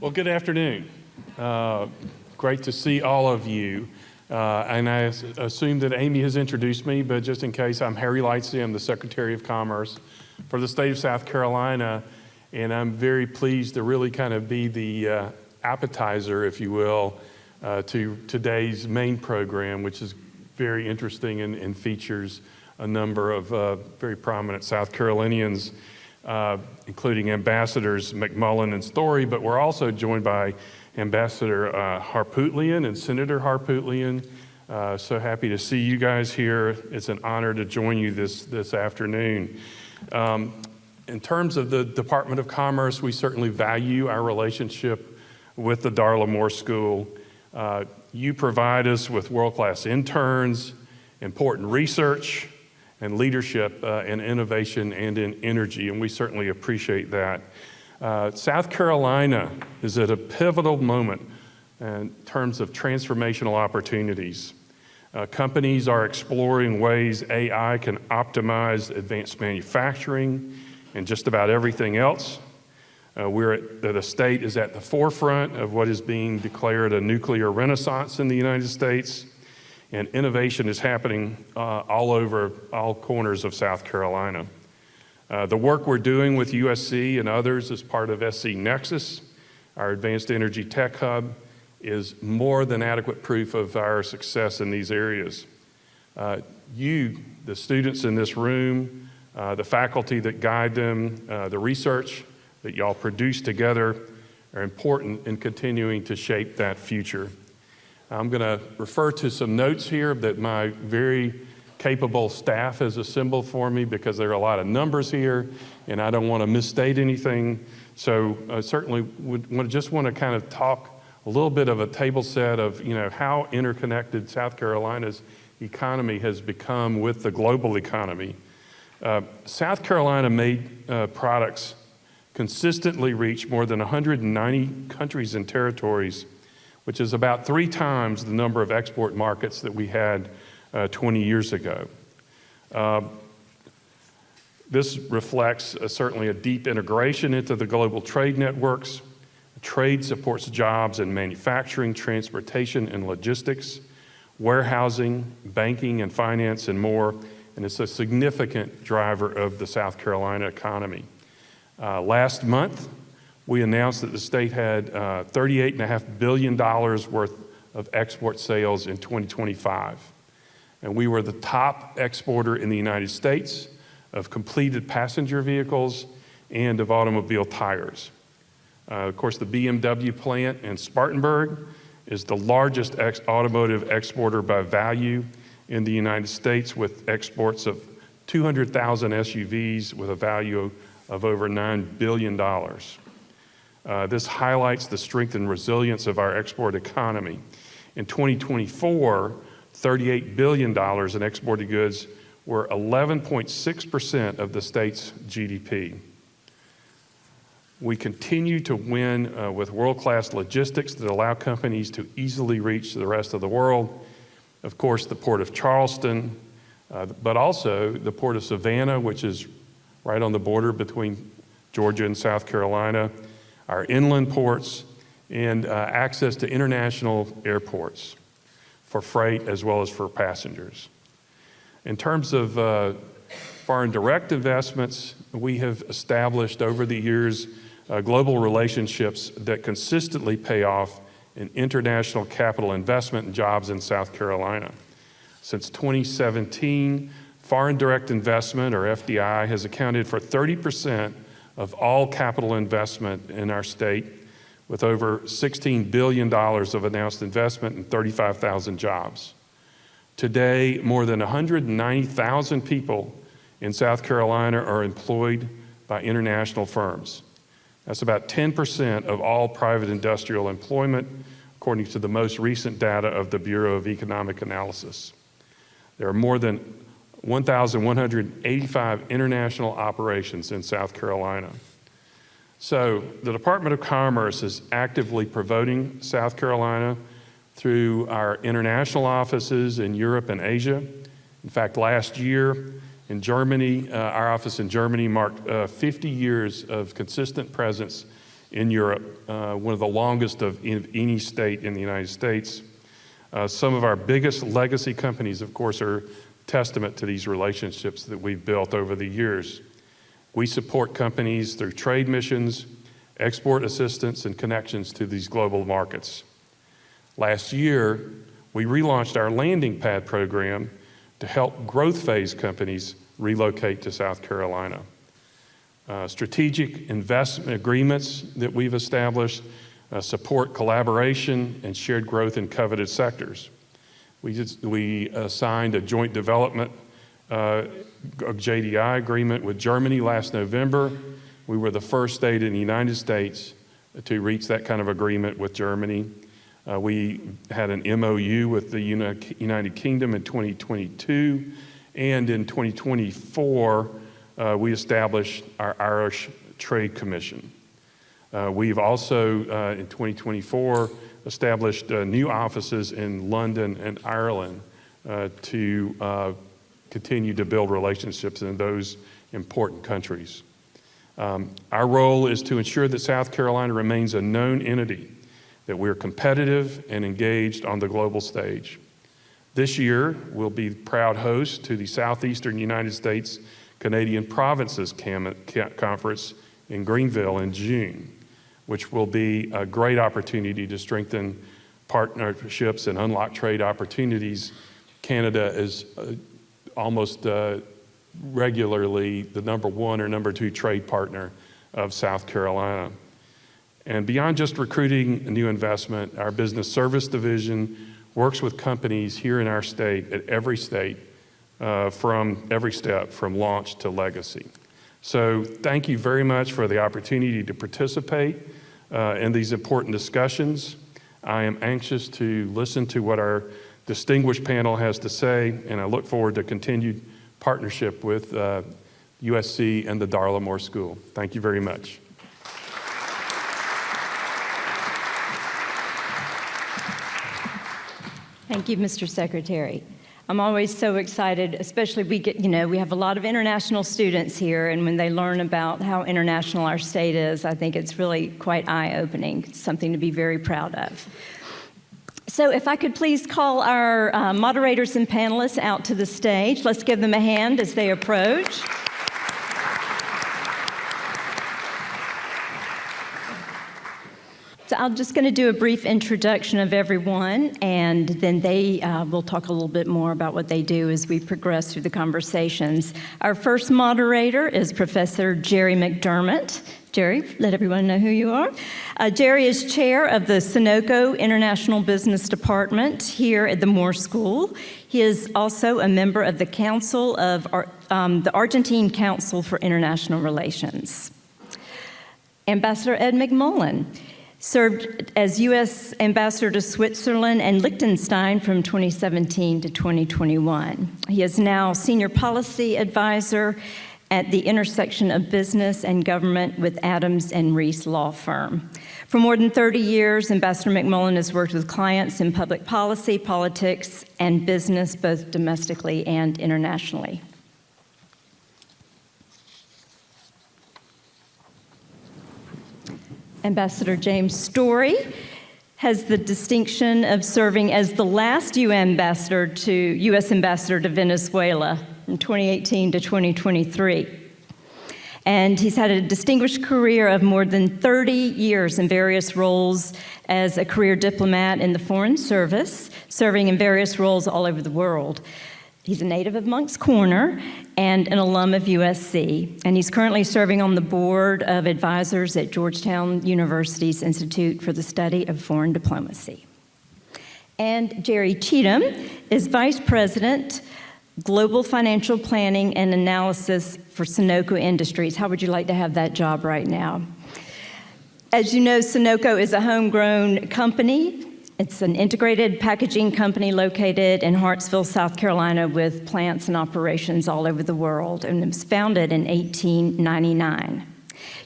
Well, good afternoon. Great to see all of you. And I assume that Amy has introduced me, but just in case, I'm Harry Lightsey. I'm the Secretary of Commerce for the state of South Carolina, and I'm very pleased to really kind of be the appetizer, if you will, to today's main program, which is very interesting and features a number of very prominent South Carolinians, including Ambassadors McMullen and Story, but we're also joined by Ambassador Harpootlian and Senator Harpootlian. So happy to see you guys here. It's an honor to join you this afternoon. In terms of the Department of Commerce, we certainly value our relationship with the Darla Moore School. You provide us with world-class interns, important research, and leadership in innovation and in energy, and we certainly appreciate that. South Carolina is at a pivotal moment in terms of transformational opportunities. Companies are exploring ways AI can optimize advanced manufacturing and just about everything else. The state is at the forefront of what is being declared a nuclear renaissance in the United States, and innovation is happening all over all corners of South Carolina. The work we're doing with USC and others as part of SC Nexus, our Advanced Energy Tech Hub, is more than adequate proof of our success in these areas. You, the students in this room, the faculty that guide them, the research that y'all produce together are important in continuing to shape that future. I'm going to refer to some notes here that my very capable staff has assembled for me because there are a lot of numbers here and I don't want to misstate anything. So I certainly just want to kind of talk a little bit of a table set of how interconnected South Carolina's economy has become with the global economy. South Carolina made products consistently reach more than 190 countries and territories, which is about 3 times the number of export markets that we had 20 years ago. This reflects certainly a deep integration into the global trade networks. Trade supports jobs in manufacturing, transportation, and logistics, warehousing, banking and finance, and more, and it's a significant driver of the South Carolina economy. Last month, we announced that the state had $38.5 billion worth of export sales in 2025. And we were the top exporter in the United States of completed passenger vehicles and of automobile tires. Of course, the BMW plant in Spartanburg is the largest automotive exporter by value in the United States, with exports of 200,000 SUVs with a value of over $9 billion. This highlights the strength and resilience of our export economy. In 2024, $38 billion in exported goods were 11.6% of the state's GDP. We continue to win with world-class logistics that allow companies to easily reach the rest of the world. Of course, the Port of Charleston, but also the Port of Savannah, which is right on the border between Georgia and South Carolina, our inland ports, and access to international airports for freight as well as for passengers. In terms of foreign direct investments, we have established over the years global relationships that consistently pay off in international capital investment and jobs in South Carolina. Since 2017, foreign direct investment, or FDI, has accounted for 30% of all capital investment in our state, with over $16 billion of announced investment and 35,000 jobs. Today, more than 190,000 people in South Carolina are employed by international firms. That's about 10% of all private industrial employment, according to the most recent data of the Bureau of Economic Analysis. There are more than 1,185 international operations in South Carolina. So the Department of Commerce is actively promoting South Carolina through our international offices in Europe and Asia. In fact, last year in Germany, our office in Germany marked 50 years of consistent presence in Europe, one of the longest of any state in the United States. Some of our biggest legacy companies, of course, are testament to these relationships that we've built over the years. We support companies through trade missions, export assistance, and connections to these global markets. Last year, we relaunched our landing pad program to help growth phase companies relocate to South Carolina. Strategic investment agreements that we've established support collaboration and shared growth in coveted sectors. We signed a joint development JDI agreement with Germany last November. We were the first state in the United States to reach that kind of agreement with Germany. We had an MOU with the United Kingdom in 2022, and in 2024, we established our Irish Trade Commission. We've also, in 2024, established new offices in London and Ireland to continue to build relationships in those important countries. Our role is to ensure that South Carolina remains a known entity, that we're competitive and engaged on the global stage. This year, we'll be proud host to the Southeastern United States Canadian Provinces Conference in Greenville in June, which will be a great opportunity to strengthen partnerships and unlock trade opportunities. Canada is almost regularly the #1 or #2 trade partner of South Carolina. And beyond just recruiting new investment, our business service division works with companies here in our state at every state from every step from launch to legacy. So thank you very much for the opportunity to participate in these important discussions. I am anxious to listen to what our distinguished panel has to say, and I look forward to continued partnership with USC and the Darla Moore School. Thank you very much. Thank you, Mr. Secretary. I'm always so excited, especially we have a lot of international students here, and when they learn about how international our state is, I think it's really quite eye-opening. It's something to be very proud of. So if I could please call our moderators and panelists out to the stage. Let's give them a hand as they approach. So I'm just going to do a brief introduction of everyone, and then they will talk a little bit more about what they do as we progress through the conversations. Our first moderator is Professor Jerry McDermott. Jerry, let everyone know who you are. Jerry is chair of the Sonoco International Business Department here at the Moore School. He is also a member of the Council of the Argentine Council for International Relations. Ambassador Ed McMullen served as U.S. Ambassador to Switzerland and Liechtenstein from 2017 to 2021. He is now Senior Policy Advisor at the intersection of business and government with Adams and Reese Law Firm. For more than 30 years, Ambassador McMullen has worked with clients in public policy, politics, and business, both domestically and internationally. Ambassador James Story has the distinction of serving as the last U.S. ambassador to Venezuela from 2018 to 2023. And he's had a distinguished career of more than 30 years in various roles as a career diplomat in the Foreign Service, serving in various roles all over the world. He's a native of Moncks Corner and an alum of USC, and he's currently serving on the board of advisors at Georgetown University's Institute for the Study of Foreign Diplomacy. And Jerry Cheatham is Vice President, Global Financial Planning and Analysis for Sonoco Industries. How would you like to have that job right now? As you know, Sonoco is a homegrown company. It's an integrated packaging company located in Hartsville, South Carolina, with plants and operations all over the world, and it was founded in 1899.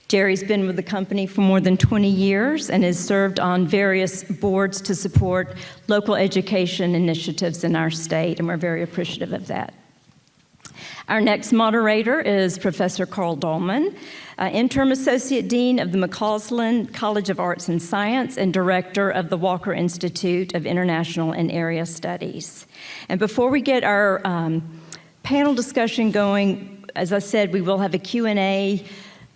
Jerry's been with the company for more than 20 years and has served on various boards to support local education initiatives in our state, and we're very appreciative of that. Our next moderator is Professor Carl Dolman, Interim Associate Dean of the McCausland College of Arts and Science and Director of the Walker Institute of International and Area Studies. And before we get our panel discussion going, as I said, we will have a Q&A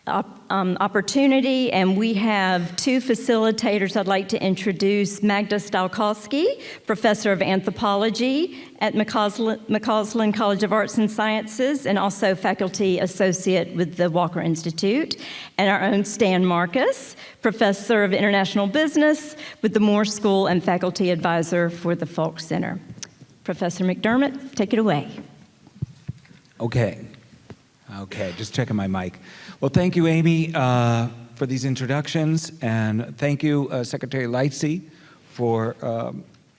opportunity, and we have two facilitators. I'd like to introduce Magda Stalkowski, Professor of Anthropology at McCausland College of Arts and Sciences, and also Faculty Associate with the Walker Institute, and our own Stan Marcus, Professor of International Business with the Moore School and Faculty Advisor for the Folk Center. Professor McDermott, take it away. Okay, just checking my mic. Well, thank you, Amy, for these introductions, and thank you, Secretary Lightsey, for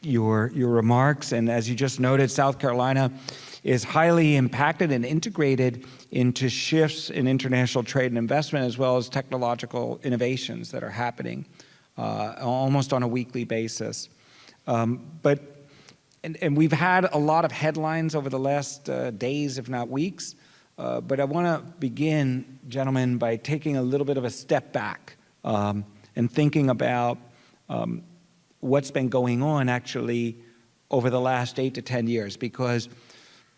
your remarks. And as you just noted, South Carolina is highly impacted and integrated into shifts in international trade and investment, as well as technological innovations that are happening almost on a weekly basis. But we've had a lot of headlines over the last days, if not weeks. But I want to begin, gentlemen, by taking a little bit of a step back and thinking about what's been going on actually over the last 8 to 10 years, because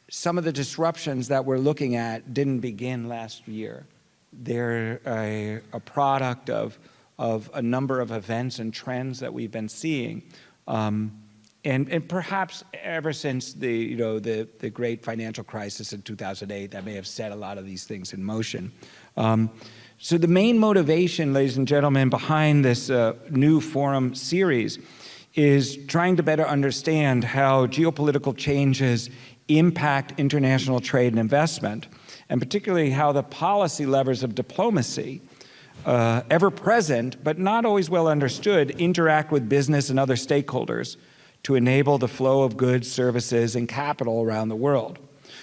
some of the disruptions that we're looking at didn't begin last year. They're a product of a number of events and trends that we've been seeing. And perhaps ever since the great financial crisis in 2008, that may have set a lot of these things in motion. So the main motivation, ladies and gentlemen, behind this new forum series is trying to better understand how geopolitical changes impact international trade and investment, and particularly how the policy levers of diplomacy, ever present but not always well understood, interact with business and other stakeholders to enable the flow of goods, services, and capital around the world.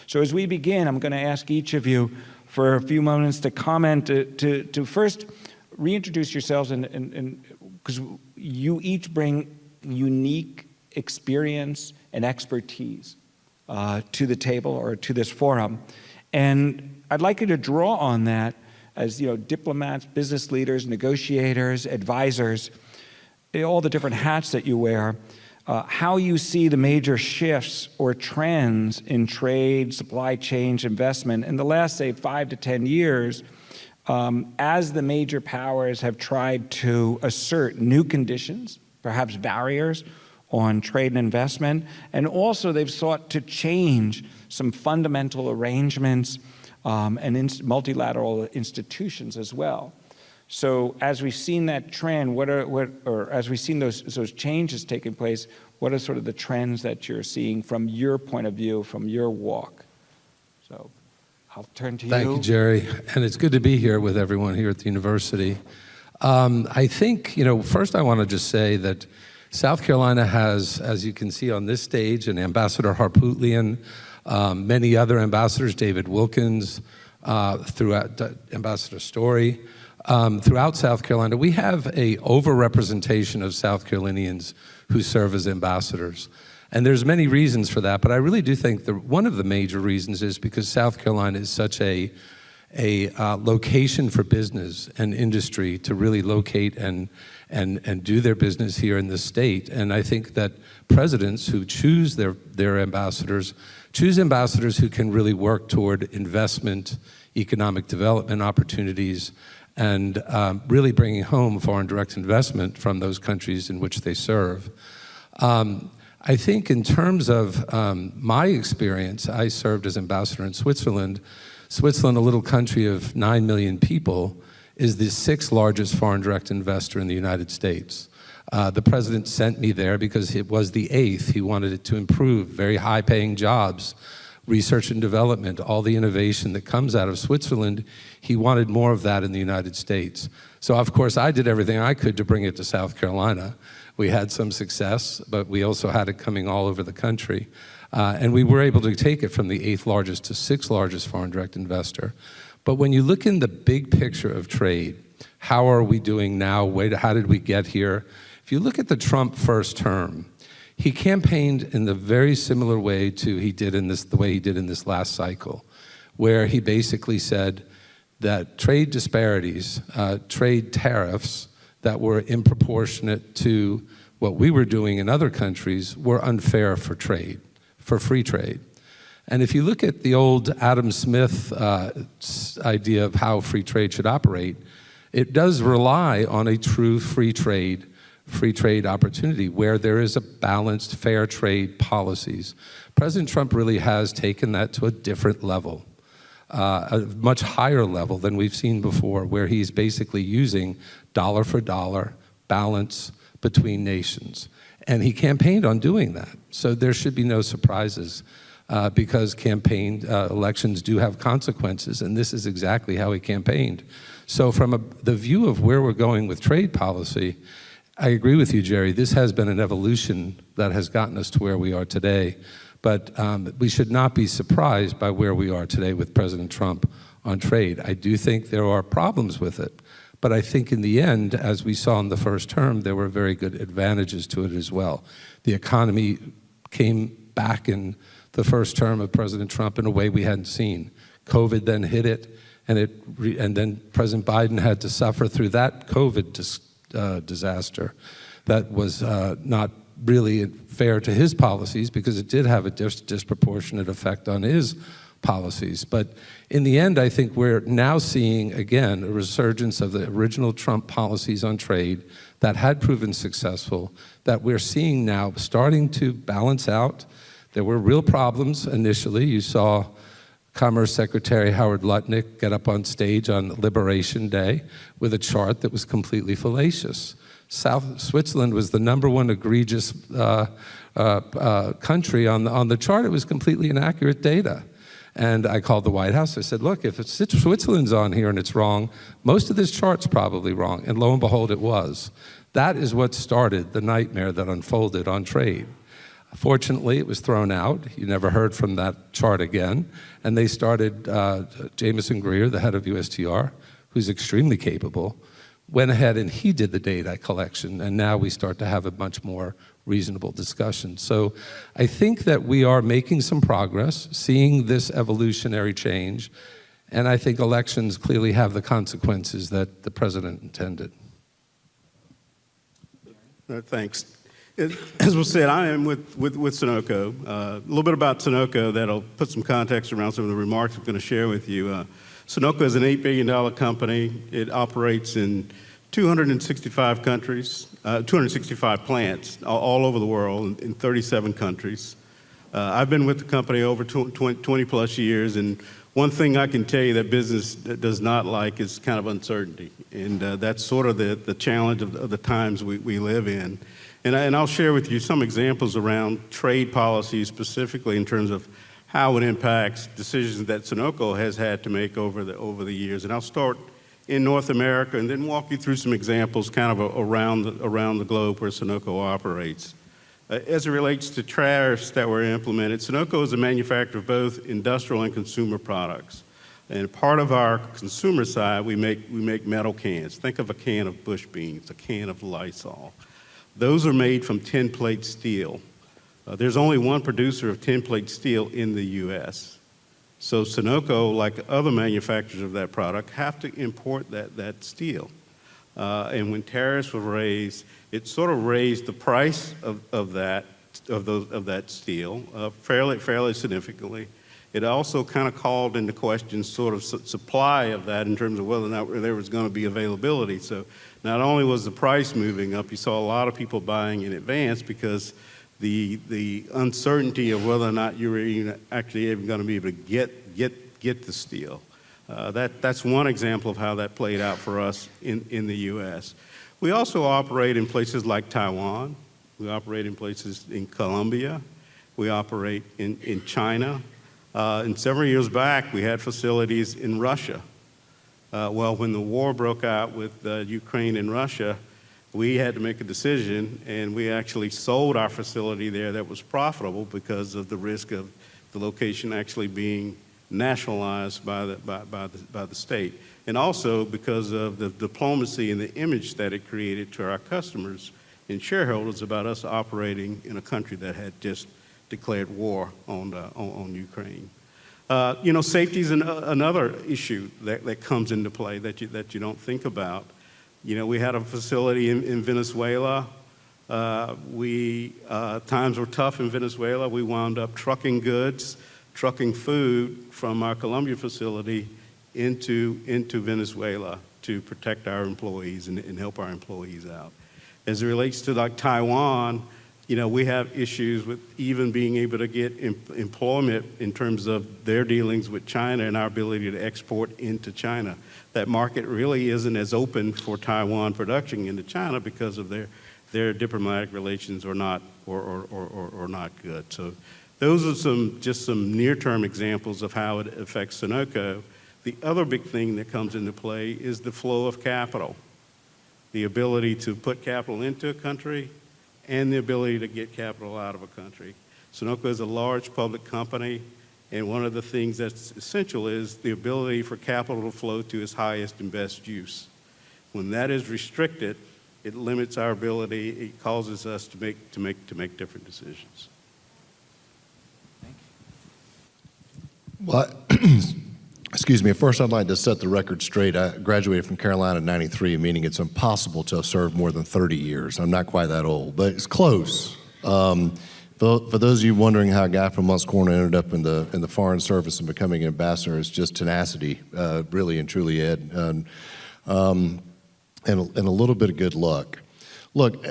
So as we begin, I'm going to ask each of you for a few moments to comment, to first reintroduce yourselves, and because you each bring unique experience and expertise to the table or to this forum. And I'd like you to draw on that as diplomats, business leaders, negotiators, advisors, all the different hats that you wear, how you see the major shifts or trends in trade, supply chain, investment in the last, say, 5 to 10 years, as the major powers have tried to assert new conditions, perhaps barriers on trade and investment, and also they've sought to change some fundamental arrangements and multilateral institutions as well. So as we've seen that trend, as we've seen those changes taking place, what are sort of the trends that you're seeing from your point of view, from your walk? So I'll turn to you. Thank you, Jerry. And it's good to be here with everyone here at the university. I think, first I want to just say that South Carolina has, as you can see on this stage, an Ambassador Harpootlian, many other ambassadors, David Wilkins, throughout Ambassador Story. Throughout South Carolina, we have a overrepresentation of South Carolinians who serve as ambassadors. And there's many reasons for that, but I really do think one of the major reasons is because South Carolina is such a location for business and industry to really locate and do their business here in the state. And I think that presidents who choose their ambassadors choose ambassadors who can really work toward investment, economic development opportunities, and really bringing home foreign direct investment from those countries in which they serve. I think in terms of my experience, I served as ambassador in Switzerland. Switzerland, a little country of 9 million people, is the 6th largest foreign direct investor in the United States. The president sent me there because it was the 8th. He wanted it to improve very high-paying jobs, research and development, all the innovation that comes out of Switzerland. He wanted more of that in the United States. So of course I did everything I could to bring it to South Carolina. We had some success, but we also had it coming all over the country. And we were able to take it from the 8th largest to 6th largest foreign direct investor. But when you look in the big picture of trade, how are we doing now? How did we get here? If you look at the Trump first term, he campaigned in the very similar way to the way he did in this last cycle. where he basically said that trade disparities, trade tariffs that were improportionate to what we were doing in other countries were unfair for trade, for free trade. And if you look at the old Adam Smith idea of how free trade should operate, it does rely on a true free trade opportunity where there is a balanced, fair trade policies. President Trump really has taken that to a different level, a much higher level than we've seen before, where he's basically using dollar for dollar balance between nations. And he campaigned on doing that. So there should be no surprises because elections do have consequences, and this is exactly how he campaigned. So from the view of where we're going with trade policy, I agree with you, Jerry. This has been an evolution that has gotten us to where we are today. But we should not be surprised by where we are today with President Trump on trade. I do think there are problems with it. But I think in the end, as we saw in the first term, there were very good advantages to it as well. The economy came back in the first term of President Trump in a way we hadn't seen. COVID then hit it, and then President Biden had to suffer through that COVID disaster that was not really fair to his policies because it did have a disproportionate effect on his policies. But in the end, I think we're now seeing, again, a resurgence of the original Trump policies on trade that had proven successful, that we're seeing now starting to balance out. There were real problems initially. You saw Commerce Secretary Howard Lutnick get up on stage on Liberation Day with a chart that was completely fallacious. Switzerland was the #1 egregious country on the chart. It was completely inaccurate data. And I called the White House. I said, look, if Switzerland's on here and it's wrong, most of this chart's probably wrong. And lo and behold, it was. That is what started the nightmare that unfolded on trade. Fortunately, it was thrown out. You never heard from that chart again. And they started, Jameson Greer, the head of USTR, who's extremely capable, went ahead and he did the data collection. And now we start to have a much more reasonable discussion. So I think that we are making some progress, seeing this evolutionary change. And I think elections clearly have the consequences that the president intended. Thanks. As was said, I am with Sonoco. A little bit about Sonoco that'll put some context around some of the remarks I'm going to share with you. Sonoco is an $8 billion company. It operates in 265 countries, 265 plants all over the world in 37 countries. I've been with the company over 20 plus years, and one thing I can tell you that business does not like is kind of uncertainty. And that's sort of the challenge of the times we live in. And I'll share with you some examples around trade policies, specifically in terms of how it impacts decisions that Sonoco has had to make over the years. And I'll start in North America and then walk you through some examples kind of around the globe where Sonoco operates. As it relates to tariffs that were implemented, Sonoco is a manufacturer of both industrial and consumer products. And part of our consumer side, we make metal cans. Think of a can of Bush Beans, a can of Lysol. Those are made from tin plate steel. There's only one producer of tin plate steel in the U.S. So Sonoco, like other manufacturers of that product, have to import that steel. And when tariffs were raised, it sort of raised the price of that steel fairly significantly. It also kind of called into question sort of supply of that in terms of whether or not there was going to be availability. So not only was the price moving up, you saw a lot of people buying in advance because the uncertainty of whether or not you were actually even going to be able to get the steel. That's one example of how that played out for us in the U.S. We also operate in places like Taiwan. We operate in places in Colombia. We operate in China. And several years back, we had facilities in Russia. Well, when the war broke out with Ukraine and Russia, we had to make a decision, and we actually sold our facility there that was profitable because of the risk of the location actually being nationalized by the state, and also because of the diplomacy and the image that it created to our customers and shareholders about us operating in a country that had just declared war on Ukraine. Safety is another issue that comes into play that you don't think about. We had a facility in Venezuela. Times were tough in Venezuela. We wound up trucking food from our Colombia facility into Venezuela to protect our employees and help our employees out. As it relates to like Taiwan, we have issues with even being able to get employment in terms of their dealings with China and our ability to export into China. That market really isn't as open for Taiwan production into China because of their diplomatic relations are not good. So those are some near-term examples of how it affects Sonoco. The other big thing that comes into play is the flow of capital, the ability to put capital into a country and the ability to get capital out of a country. Sonoco is a large public company, and one of the things that's essential is the ability for capital to flow to its highest and best use. When that is restricted, it limits our ability, it causes us to make different decisions. Well, excuse me. First, I'd like to set the record straight. I graduated from Carolina in '93, meaning it's impossible to have served more than 30 years. I'm not quite that old, but it's close. For those of you wondering how a guy from Moncks Corner ended up in the Foreign Service and becoming an ambassador, it's just tenacity, really and truly, Ed, and a little bit of good luck. Look,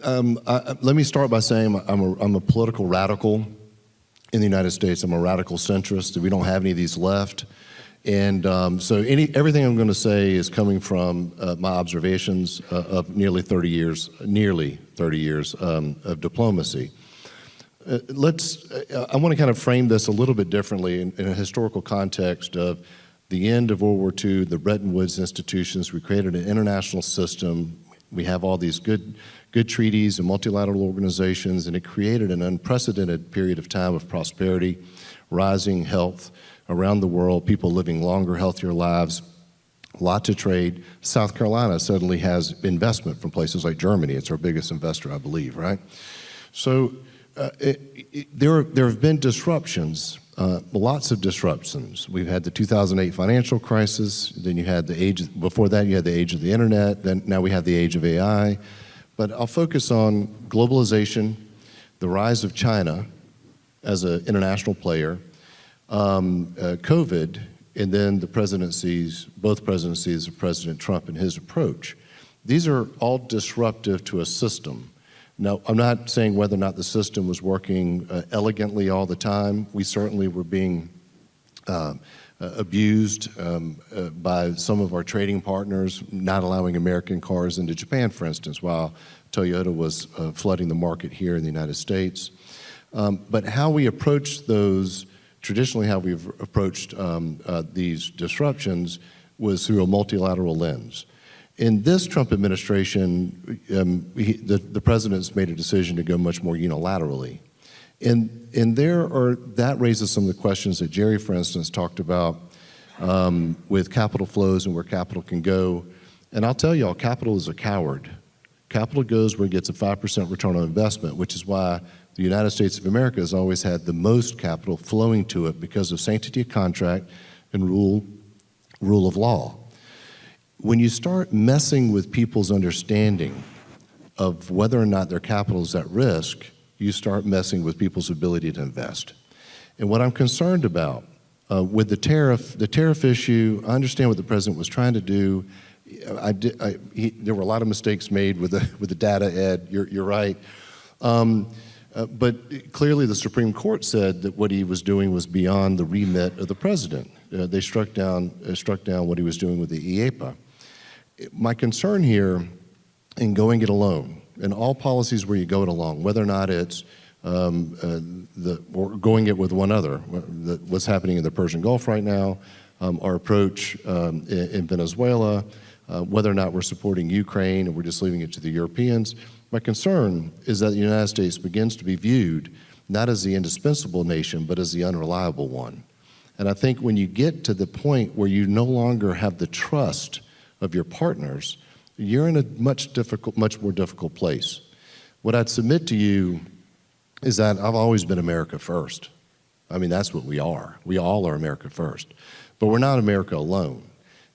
let me start by saying I'm a political radical in the United States. I'm a radical centrist. We don't have any of these left. And so everything I'm going to say is coming from my observations of nearly 30 years of diplomacy. I want to kind of frame this a little bit differently in a historical context of the end of World War II, the Bretton Woods institutions. We created an international system. We have all these good treaties and multilateral organizations, and it created an unprecedented period of time of prosperity, rising health around the world, people living longer, healthier lives, lots of trade. South Carolina suddenly has investment from places like Germany. It's our biggest investor, I believe, right? So there have been disruptions, lots of disruptions. We've had the 2008 financial crisis, then you had before that you had the age of the internet, then now we have the age of AI. But I'll focus on globalization, the rise of China as an international player, COVID, and then both presidencies of President Trump and his approach. These are all disruptive to a system. Now, I'm not saying whether or not the system was working elegantly all the time. We certainly were being abused by some of our trading partners, not allowing American cars into Japan, for instance, while Toyota was flooding the market here in the United States. But how we approach those, traditionally how we've approached these disruptions was through a multilateral lens. In this Trump administration, the president's made a decision to go much more unilaterally. And that raises some of the questions that Jerry, for instance, talked about with capital flows and where capital can go. And I'll tell y'all, capital is a coward. Capital goes where it gets a 5% return on investment, which is why the United States of America has always had the most capital flowing to it because of sanctity of contract and rule of law. When you start messing with people's understanding of whether or not their capital is at risk, you start messing with people's ability to invest. And what I'm concerned about with the tariff issue, I understand what the president was trying to do. There were a lot of mistakes made with the data, Ed. You're right. But clearly the Supreme Court said that what he was doing was beyond the remit of the president. They struck down what he was doing with the IEEPA. My concern here in going it alone, in all policies where you go it alone, whether or not it's or going it with one other, what's happening in the Persian Gulf right now, our approach in Venezuela, whether or not we're supporting Ukraine and we're just leaving it to the Europeans. My concern is that the United States begins to be viewed not as the indispensable nation, but as the unreliable one. And I think when you get to the point where you no longer have the trust of your partners, you're in a much more difficult place. What I'd submit to you is that I've always been America first. I mean, that's what we are. We all are America first. But we're not America alone.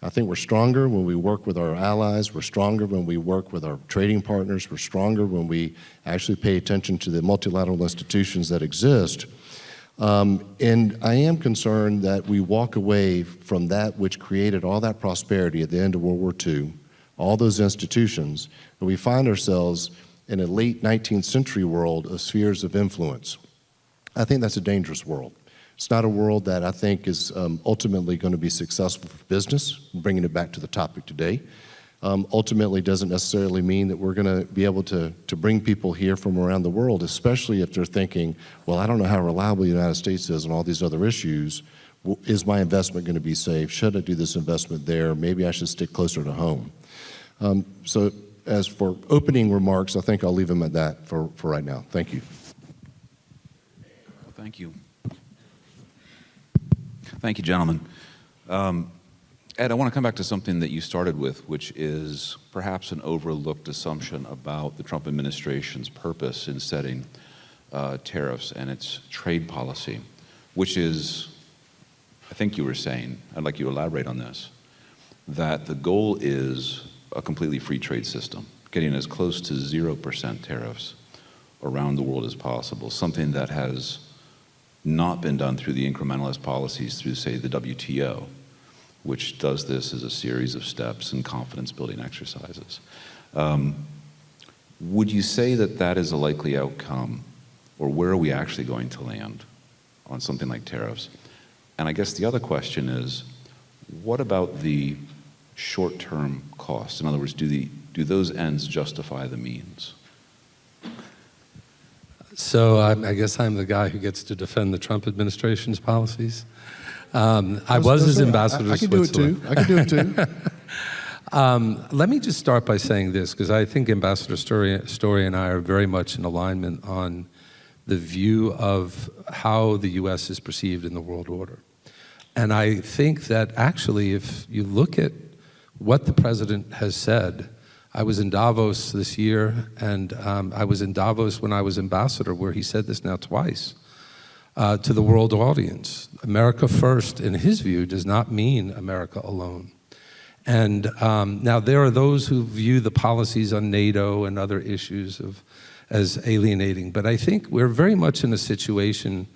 I think we're stronger when we work with our allies. We're stronger when we work with our trading partners. We're stronger when we actually pay attention to the multilateral institutions that exist. And I am concerned that we walk away from that which created all that prosperity at the end of World War II, all those institutions, and we find ourselves in a late 19th century world of spheres of influence. I think that's a dangerous world. It's not a world that I think is ultimately going to be successful for business, bringing it back to the topic today. Ultimately doesn't necessarily mean that we're going to be able to bring people here from around the world, especially if they're thinking, well, I don't know how reliable the United States is on all these other issues. Is my investment going to be safe? Should I do this investment there? Maybe I should stick closer to home. So as for opening remarks, I think I'll leave them at that for right now. Thank you. Thank you. Thank you, gentlemen. Ed, I want to come back to something that you started with, which is perhaps an overlooked assumption about the Trump administration's purpose in setting tariffs and its trade policy, which is, I think you were saying, I'd like you to elaborate on this, that the goal is a completely free trade system, getting as close to 0% tariffs around the world as possible, something that has not been done through the incrementalist policies through, say, the WTO, which does this as a series of steps and confidence-building exercises. Would you say that that is a likely outcome, or where are we actually going to land on something like tariffs? And I guess the other question is, what about the short-term costs? In other words, do those ends justify the means? So I guess I'm the guy who gets to defend the Trump administration's policies. I was his ambassador to Switzerland. I can do it too. Let me just start by saying this, because I think Ambassador Story and I are very much in alignment on the view of how the U.S. is perceived in the world order. And I think that actually, if you look at what the president has said, I was in Davos this year, and I was in Davos when I was ambassador, where he said this now twice to the world audience. America first, in his view, does not mean America alone. And now there are those who view the policies on NATO and other issues as alienating, but I think we're very much in a situation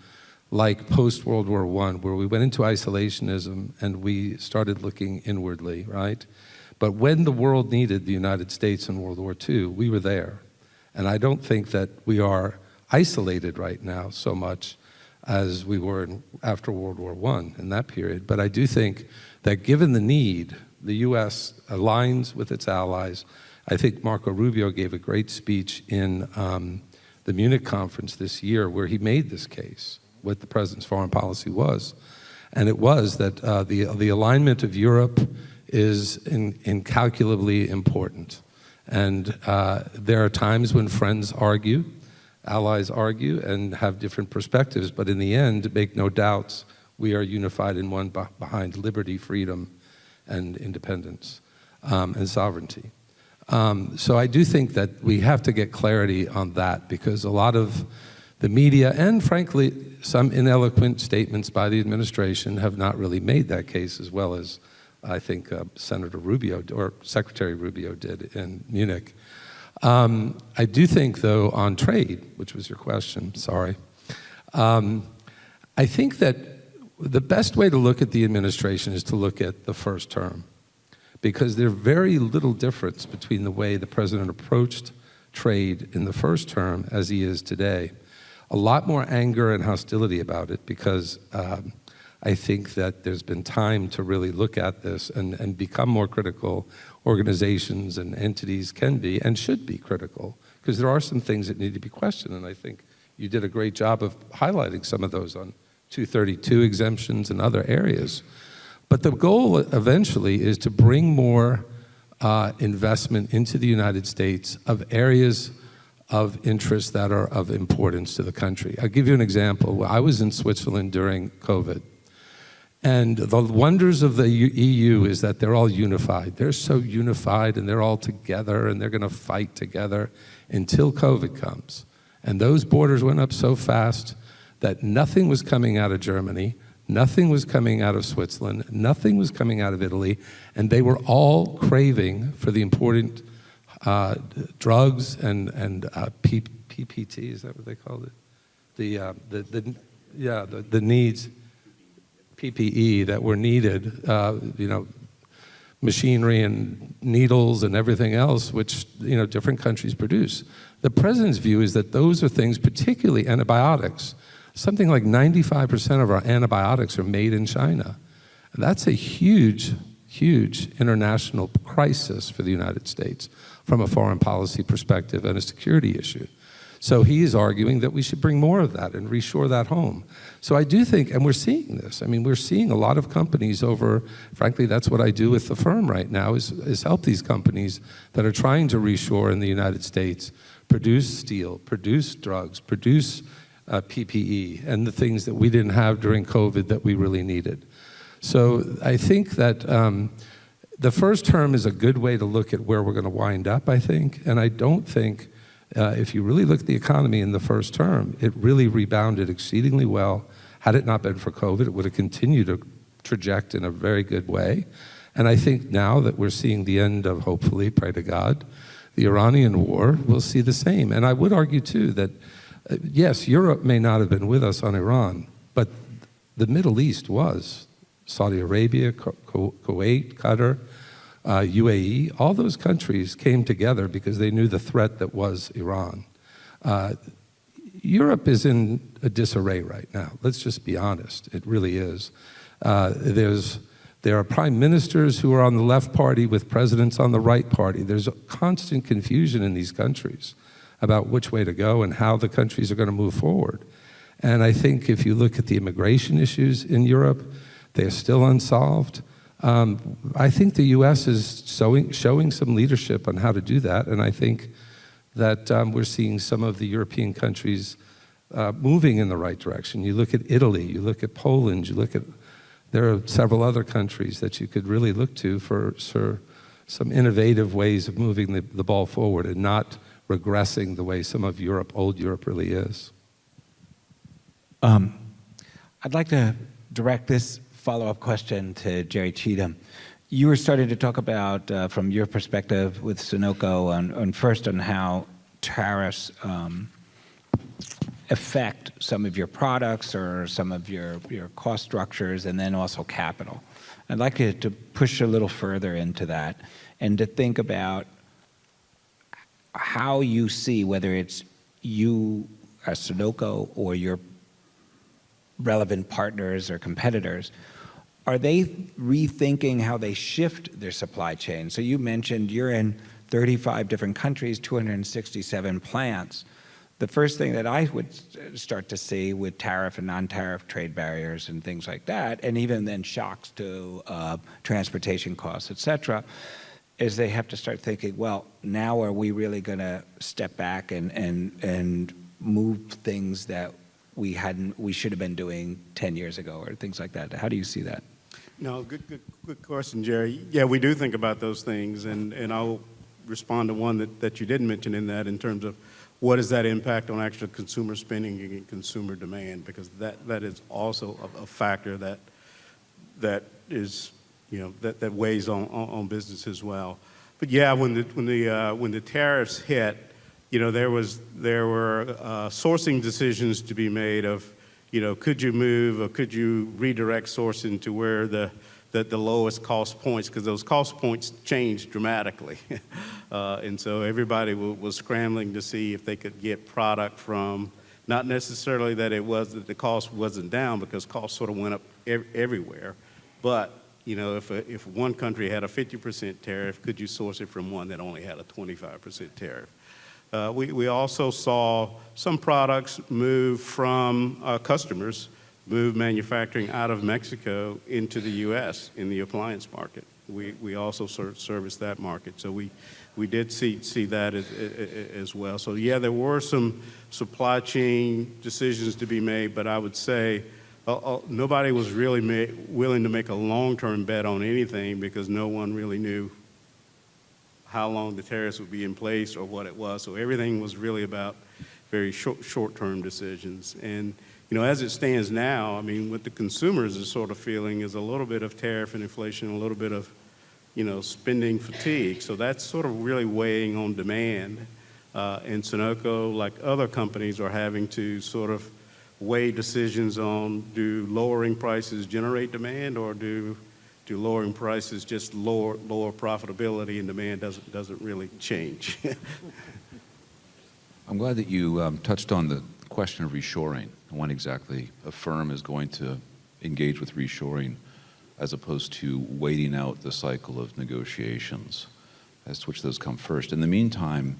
like post-World War I, where we went into isolationism and we started looking inwardly, right? But when the world needed the United States in World War II, we were there. And I don't think that we are isolated right now so much as we were after World War I in that period. But I do think that given the need, the U.S. aligns with its allies. I think Marco Rubio gave a great speech in the Munich conference this year where he made this case, what the president's foreign policy was. And it was that the alignment of Europe is incalculably important. And there are times when friends argue, allies argue, and have different perspectives, but in the end, make no doubts, we are unified in one behind liberty, freedom, and independence, and sovereignty. So I do think that we have to get clarity on that, because a lot of the media, and frankly, some ineloquent statements by the administration have not really made that case as well as I think Senator Rubio, or Secretary Rubio did in Munich. I do think, though, on trade, which was your question, sorry, I think that the best way to look at the administration is to look at the first term, because there's very little difference between the way the president approached trade in the first term as he is today. A lot more anger and hostility about it, because I think that there's been time to really look at this and become more critical. Organizations and entities can be and should be critical, because there are some things that need to be questioned, and I think you did a great job of highlighting some of those on 232 exemptions and other areas. But the goal eventually is to bring more investment into the United States of areas of interest that are of importance to the country. I'll give you an example. I was in Switzerland during COVID. And the wonders of the EU is that they're all unified. They're so unified, and they're all together, and they're going to fight together until COVID comes. And those borders went up so fast that nothing was coming out of Germany, nothing was coming out of Switzerland, nothing was coming out of Italy, and they were all craving for the important drugs and PPT, is that what they called it? The needs, PPE that were needed, machinery and needles and everything else, which different countries produce. The president's view is that those are things, particularly antibiotics. Something like 95% of our antibiotics are made in China. And that's a huge, huge international crisis for the United States from a foreign policy perspective and a security issue. So he is arguing that we should bring more of that and reshore that home. So I do think, and we're seeing this, we're seeing a lot of companies frankly, that's what I do with the firm right now, is help these companies that are trying to reshore in the United States, produce steel, produce drugs, produce PPE, and the things that we didn't have during COVID that we really needed. So I think that the first term is a good way to look at where we're going to wind up, I think, and I don't think if you really look at the economy in the first term, it really rebounded exceedingly well. Had it not been for COVID, it would have continued to traject in a very good way. And I think now that we're seeing the end of, hopefully, pray to God, the Iranian war, we'll see the same. And I would argue, too, that, yes, Europe may not have been with us on Iran, but the Middle East was. Saudi Arabia, Kuwait, Qatar, UAE, all those countries came together because they knew the threat that was Iran. Europe is in a disarray right now. Let's just be honest. It really is. There are prime ministers who are on the left party with presidents on the right party. There's a constant confusion in these countries about which way to go and how the countries are going to move forward. And I think if you look at the immigration issues in Europe, they are still unsolved. I think the U.S. is showing some leadership on how to do that, and I think that we're seeing some of the European countries moving in the right direction. You look at Italy, you look at Poland, there are several other countries that you could really look to for some innovative ways of moving the ball forward and not regressing the way some of old Europe really is. I'd like to direct this follow-up question to Jerry Cheatham. You were starting to talk about, from your perspective with Sonoco, on how tariffs affect some of your products or some of your cost structures, and then also capital. I'd like you to push a little further into that and to think about how you see, whether it's you as Sonoco or your relevant partners or competitors, are they rethinking how they shift their supply chain? So you mentioned you're in 35 different countries, 267 plants. The first thing that I would start to see with tariff and non-tariff trade barriers and things like that, and even then shocks to transportation costs, et cetera, is they have to start thinking, well, now are we really going to step back and move things that we should have been doing 10 years ago or things like that? How do you see that? No, good question, Jerry. Yeah, we do think about those things, and I'll respond to one that you didn't mention in that, in terms of what is that impact on actual consumer spending and consumer demand, because that is also a factor that is, that weighs on business as well. But yeah, when the tariffs hit, there were sourcing decisions to be made of, could you move or could you redirect sourcing to where the lowest cost points, because those cost points changed dramatically. And so everybody was scrambling to see if they could get product from, not necessarily that the cost wasn't down, because costs sort of went up everywhere. But, if one country had a 50% tariff, could you source it from one that only had a 25% tariff? We also saw some products move from customers, move manufacturing out of Mexico into the U.S. in the appliance market. We also service that market. So we did see that as well. So yeah, there were some supply chain decisions to be made, but I would say nobody was really willing to make a long-term bet on anything, because no one really knew how long the tariffs would be in place or what it was. So everything was really about very short-term decisions. And as it stands now, I mean, what the consumers are sort of feeling is a little bit of tariff and inflation, a little bit of, spending fatigue. So that's sort of really weighing on demand. And Sonoco, like other companies, are having to sort of weigh decisions on, do lowering prices generate demand, or do lowering prices just lower profitability and demand doesn't really change. I'm glad that you touched on the question of reshoring and when exactly a firm is going to engage with reshoring as opposed to waiting out the cycle of negotiations, as to which those come first. In the meantime,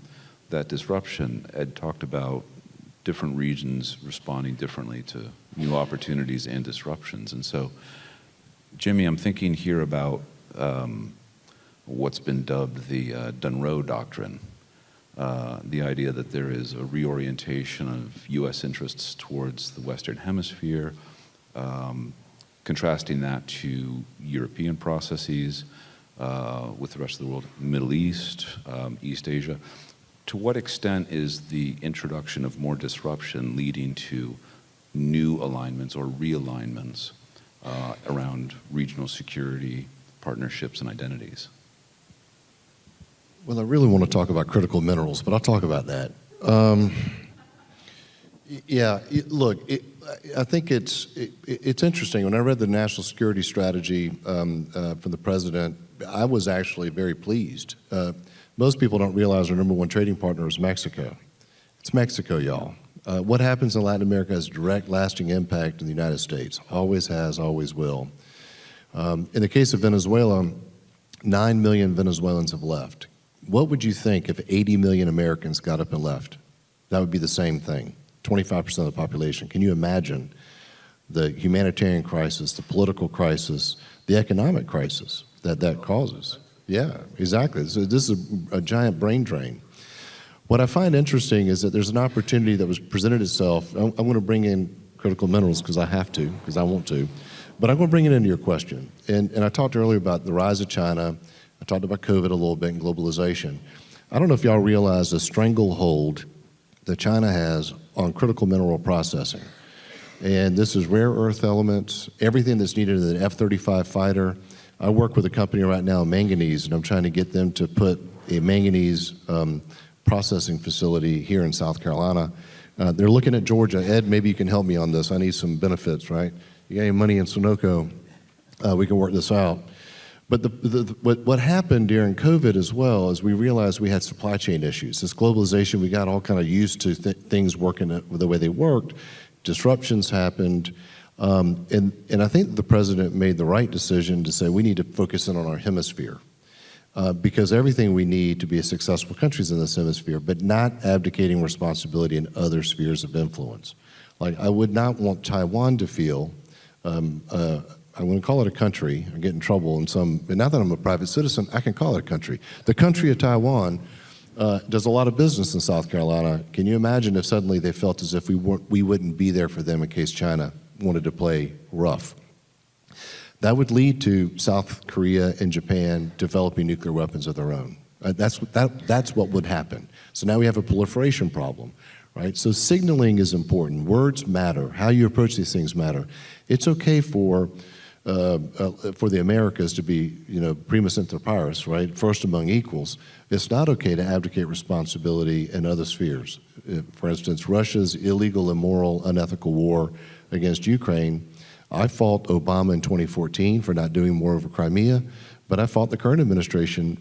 that disruption, Ed talked about different regions responding differently to new opportunities and disruptions. And so, Jimmy, I'm thinking here about what's been dubbed the Dunroe Doctrine, the idea that there is a reorientation of U.S. interests towards the Western Hemisphere, contrasting that to European processes with the rest of the world, Middle East, East Asia. To what extent is the introduction of more disruption leading to new alignments or realignments around regional security, partnerships, and identities? Well, I really want to talk about critical minerals, but I'll talk about that. Look, I think it's interesting. When I read the national security strategy from the president, I was actually very pleased. Most people don't realize our number one trading partner is Mexico. It's Mexico, y'all. What happens in Latin America has direct, lasting impact in the United States. Always has, always will. In the case of Venezuela, 9 million Venezuelans have left. What would you think if 80 million Americans got up and left? That would be the same thing, 25% of the population. Can you imagine the humanitarian crisis, the political crisis, the economic crisis that causes? Yeah, exactly. So this is a giant brain drain. What I find interesting is that there's an opportunity that was presented itself. I'm going to bring in critical minerals because I have to, because I want to, but I'm going to bring it into your question. And I talked earlier about the rise of China. I talked about COVID a little bit and globalization. I don't know if y'all realize the stranglehold that China has on critical mineral processing. And this is rare earth elements, everything that's needed in an F-35 fighter. I work with a company right now, manganese, and I'm trying to get them to put a manganese processing facility here in South Carolina. They're looking at Georgia. Ed, maybe you can help me on this. I need some benefits, right? You got any money in Sonoco? We can work this out. But what happened during COVID as well is we realized we had supply chain issues. This globalization, we got all kind of used to things working the way they worked. Disruptions happened. And I think the president made the right decision to say we need to focus in on our hemisphere because everything we need to be a successful country is in this hemisphere, but not abdicating responsibility in other spheres of influence. Like I would not want Taiwan to feel, I'm going to call it a country. I get in trouble in some, and now that I'm a private citizen, I can call it a country. The country of Taiwan does a lot of business in South Carolina. Can you imagine if suddenly they felt as if we wouldn't be there for them in case China wanted to play rough? That would lead to South Korea and Japan developing nuclear weapons of their own. That's what would happen. So now we have a proliferation problem, right? So signaling is important. Words matter. How you approach these things matter. It's okay for the Americas to be, primus inter pares, right? First among equals. It's not okay to abdicate responsibility in other spheres. For instance, Russia's illegal, immoral, unethical war against Ukraine. I fault Obama in 2014 for not doing more over Crimea, but I fault the current administration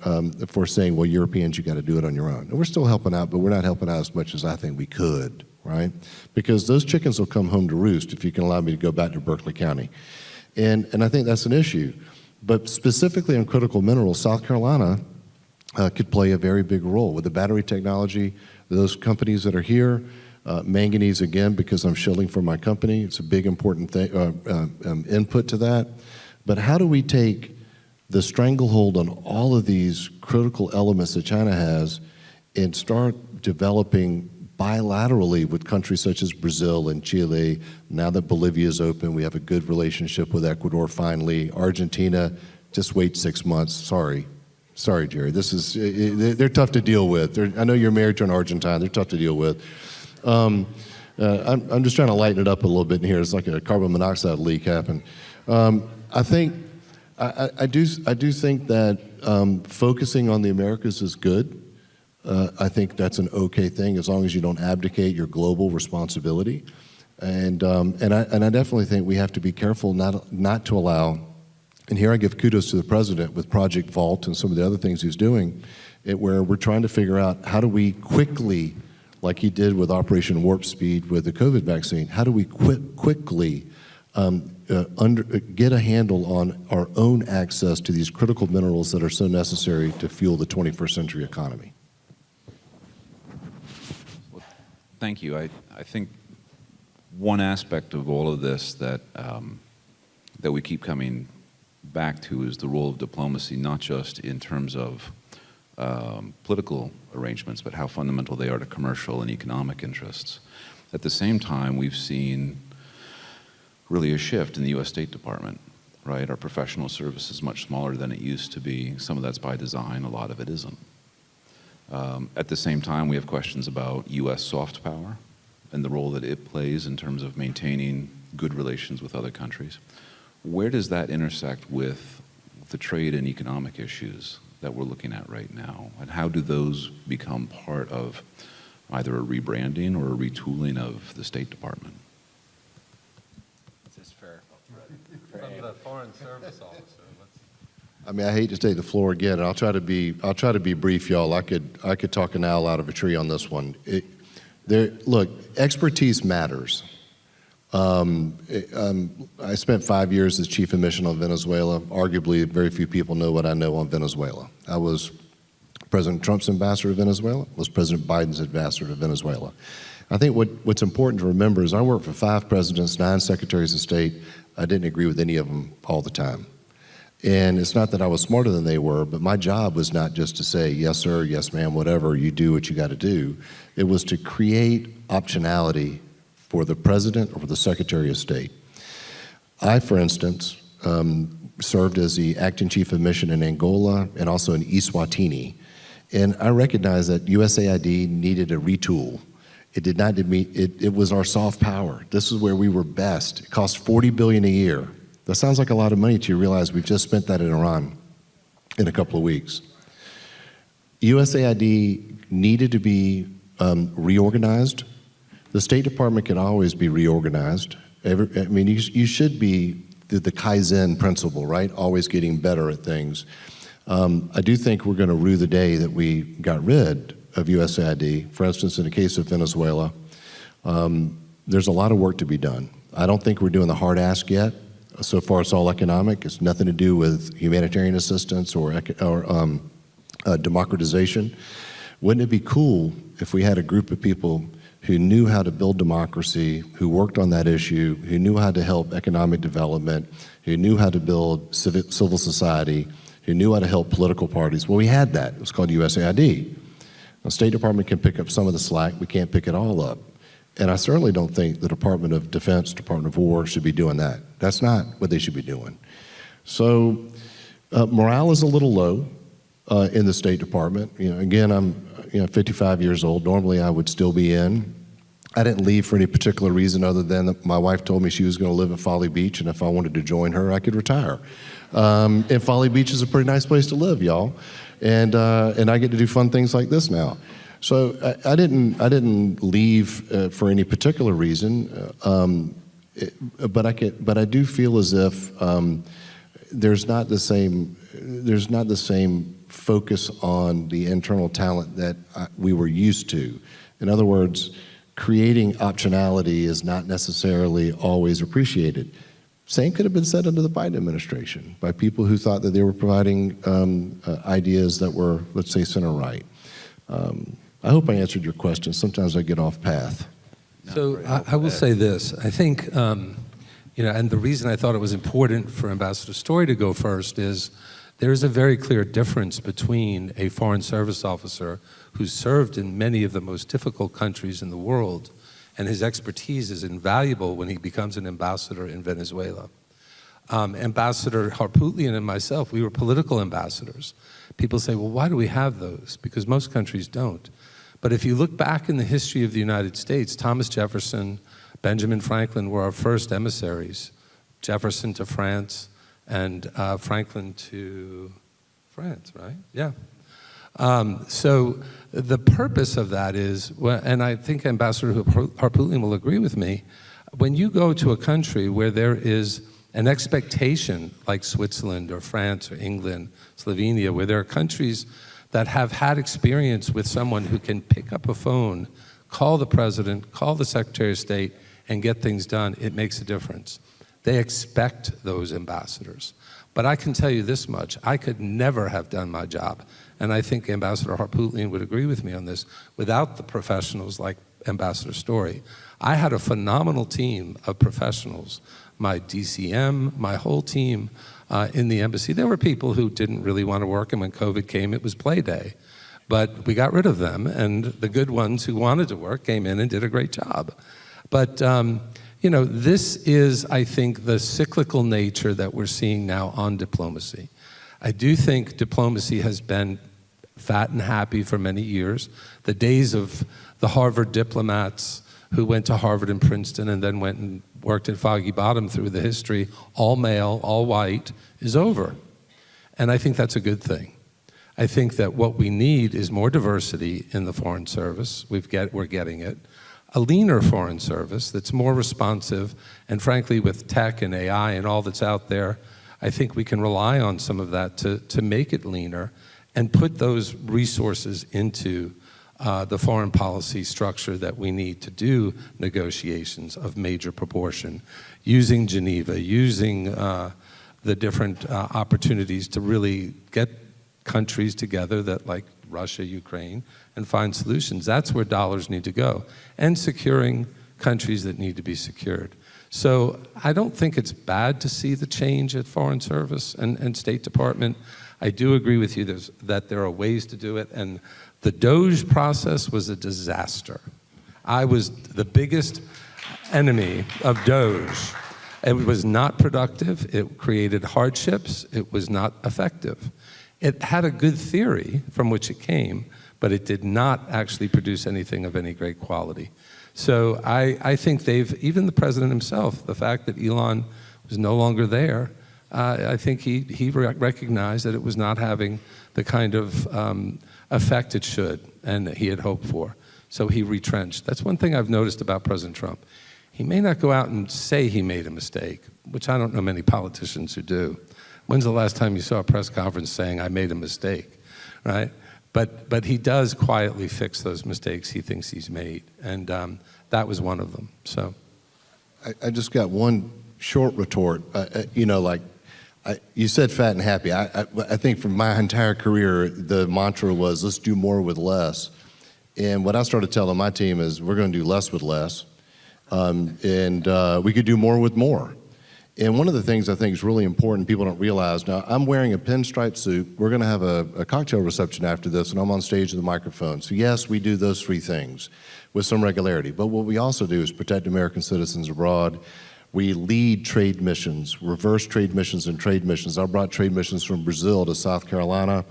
for saying, well, Europeans, you got to do it on your own. And we're still helping out, but we're not helping out as much as I think we could, right? Because those chickens will come home to roost if you can allow me to go back to Berkeley County. And I think that's an issue. But specifically on critical minerals, South Carolina could play a very big role with the battery technology, those companies that are here, manganese again, because I'm shilling for my company. It's a big important input to that. But how do we take the stranglehold on all of these critical elements that China has and start developing bilaterally with countries such as Brazil and Chile? Now that Bolivia is open, we have a good relationship with Ecuador finally. Argentina, just wait 6 months. Sorry, Jerry. They're tough to deal with. I know you're married to an Argentine. They're tough to deal with. I'm just trying to lighten it up a little bit in here. It's like a carbon monoxide leak happened. I think I do think that focusing on the Americas is good. I think that's an okay thing as long as you don't abdicate your global responsibility. And I definitely think we have to be careful not to allow. And here I give kudos to the president with Project Vault and some of the other things he's doing, where we're trying to figure out how do we quickly, like he did with Operation Warp Speed with the COVID vaccine, how do we quickly get a handle on our own access to these critical minerals that are so necessary to fuel the 21st century economy? Well, thank you. I think one aspect of all of this that we keep coming back to is the role of diplomacy, not just in terms of political arrangements, but how fundamental they are to commercial and economic interests. At the same time, we've seen really a shift in the U.S. State Department, right? Our professional service is much smaller than it used to be. Some of that's by design, a lot of it isn't. At the same time, we have questions about U.S. soft power and the role that it plays in terms of maintaining good relations with other countries. Where does that intersect with the trade and economic issues that we're looking at right now? And how do those become part of either a rebranding or a retooling of the State Department? Is this fair? From the Foreign Service Officer. I mean, I hate to take the floor again, and I'll try to be brief, y'all. I could talk an owl out of a tree on this one. Look, expertise matters. I spent 5 years as chief of mission on Venezuela. Arguably, very few people know what I know on Venezuela. I was President Trump's ambassador to Venezuela, was President Biden's ambassador to Venezuela. I think what's important to remember is I worked for 5 presidents, 9 secretaries of state. I didn't agree with any of them all the time. And it's not that I was smarter than they were, but my job was not just to say, yes, sir, yes, ma'am, whatever, you do what you got to do. It was to create optionality for the president or for the secretary of state. I, for instance, served as the acting chief of mission in Angola and also in Eswatini. And I recognized that USAID needed a retool. It did not meet, it was our soft power. This is where we were best. It cost $40 billion a year. That sounds like a lot of money to you realize we've just spent that in Iran in a couple of weeks. USAID needed to be reorganized. The State Department can always be reorganized. I mean, you should be the Kaizen principle, right? Always getting better at things. I do think we're going to rue the day that we got rid of USAID. For instance, in the case of Venezuela, there's a lot of work to be done. I don't think we're doing the hard ask yet. So far, it's all economic. It's nothing to do with humanitarian assistance or democratization. Wouldn't it be cool if we had a group of people who knew how to build democracy, who worked on that issue, who knew how to help economic development, who knew how to build civil society, who knew how to help political parties? Well, we had that. It was called USAID. The State Department can pick up some of the slack. We can't pick it all up. And I certainly don't think the Department of Defense, Department of War should be doing that. That's not what they should be doing. So morale is a little low in the State Department. You know, again, I'm 55 years old. Normally I would still be in. I didn't leave for any particular reason other than that my wife told me she was going to live in Folly Beach, and if I wanted to join her, I could retire. And Folly Beach is a pretty nice place to live, y'all. And I get to do fun things like this now. So I didn't leave for any particular reason, but I do feel as if there's not the same focus on the internal talent that we were used to. In other words, creating optionality is not necessarily always appreciated. Same could have been said under the Biden administration by people who thought that they were providing ideas that were, let's say, center-right. I hope I answered your question. Sometimes I get off path. So I will say this. I think, and the reason I thought it was important for Ambassador Story to go first is there is a very clear difference between a Foreign Service officer who's served in many of the most difficult countries in the world, and his expertise is invaluable when he becomes an ambassador in Venezuela. Ambassador Harpootlian and myself, we were political ambassadors. People say, well, why do we have those? Because most countries don't. But if you look back in the history of the United States, Thomas Jefferson, Benjamin Franklin were our first emissaries. Jefferson to France and Franklin to France, right? Yeah. So the purpose of that is, and I think Ambassador Harpootlian will agree with me, when you go to a country where there is an expectation like Switzerland or France or England, Slovenia, where there are countries that have had experience with someone who can pick up a phone, call the president, call the Secretary of State, and get things done, it makes a difference. They expect those ambassadors. But I can tell you this much, I could never have done my job, and I think Ambassador Harpootlian would agree with me on this, without the professionals like Ambassador Story. I had a phenomenal team of professionals, my DCM, my whole team in the embassy. There were people who didn't really want to work, and when COVID came, it was play day. But we got rid of them, and the good ones who wanted to work came in and did a great job. But you know, this is, I think, the cyclical nature that we're seeing now on diplomacy. I do think diplomacy has been fat and happy for many years. The days of the Harvard diplomats who went to Harvard and Princeton and then went and worked at Foggy Bottom through the history, all male, all white, is over. And I think that's a good thing. I think that what we need is more diversity in the Foreign Service. We're getting it. A leaner Foreign Service that's more responsive, and frankly, with tech and AI and all that's out there, I think we can rely on some of that to make it leaner and put those resources into the foreign policy structure that we need to do negotiations of major proportion, using Geneva, using the different opportunities to really get countries together that, like Russia, Ukraine, and find solutions. That's where dollars need to go, and securing countries that need to be secured. So I don't think it's bad to see the change at Foreign Service and State Department. I do agree with you that there are ways to do it, and the DOGE process was a disaster. I was the biggest enemy of DOGE. It was not productive, it created hardships, it was not effective. It had a good theory from which it came, but it did not actually produce anything of any great quality. So I think even the president himself, the fact that Elon was no longer there, I think he recognized that it was not having the kind of effect it should and that he had hoped for. So he retrenched. That's one thing I've noticed about President Trump. He may not go out and say he made a mistake, which I don't know many politicians who do. When's the last time you saw a press conference saying, I made a mistake, right? But he does quietly fix those mistakes he thinks he's made, and that was one of them, so. I just got one short retort. You know, you said fat and happy. I think for my entire career, the mantra was, let's do more with less. And what I started telling my team is, we're going to do less with less, and we could do more with more. And one of the things I think is really important, people don't realize, now I'm wearing a pinstripe suit, we're gonna have a cocktail reception after this, and I'm on stage with a microphone. So yes, we do those three things with some regularity, but what we also do is protect American citizens abroad. We lead trade missions, reverse trade missions and trade missions. I brought trade missions from Brazil to South Carolina.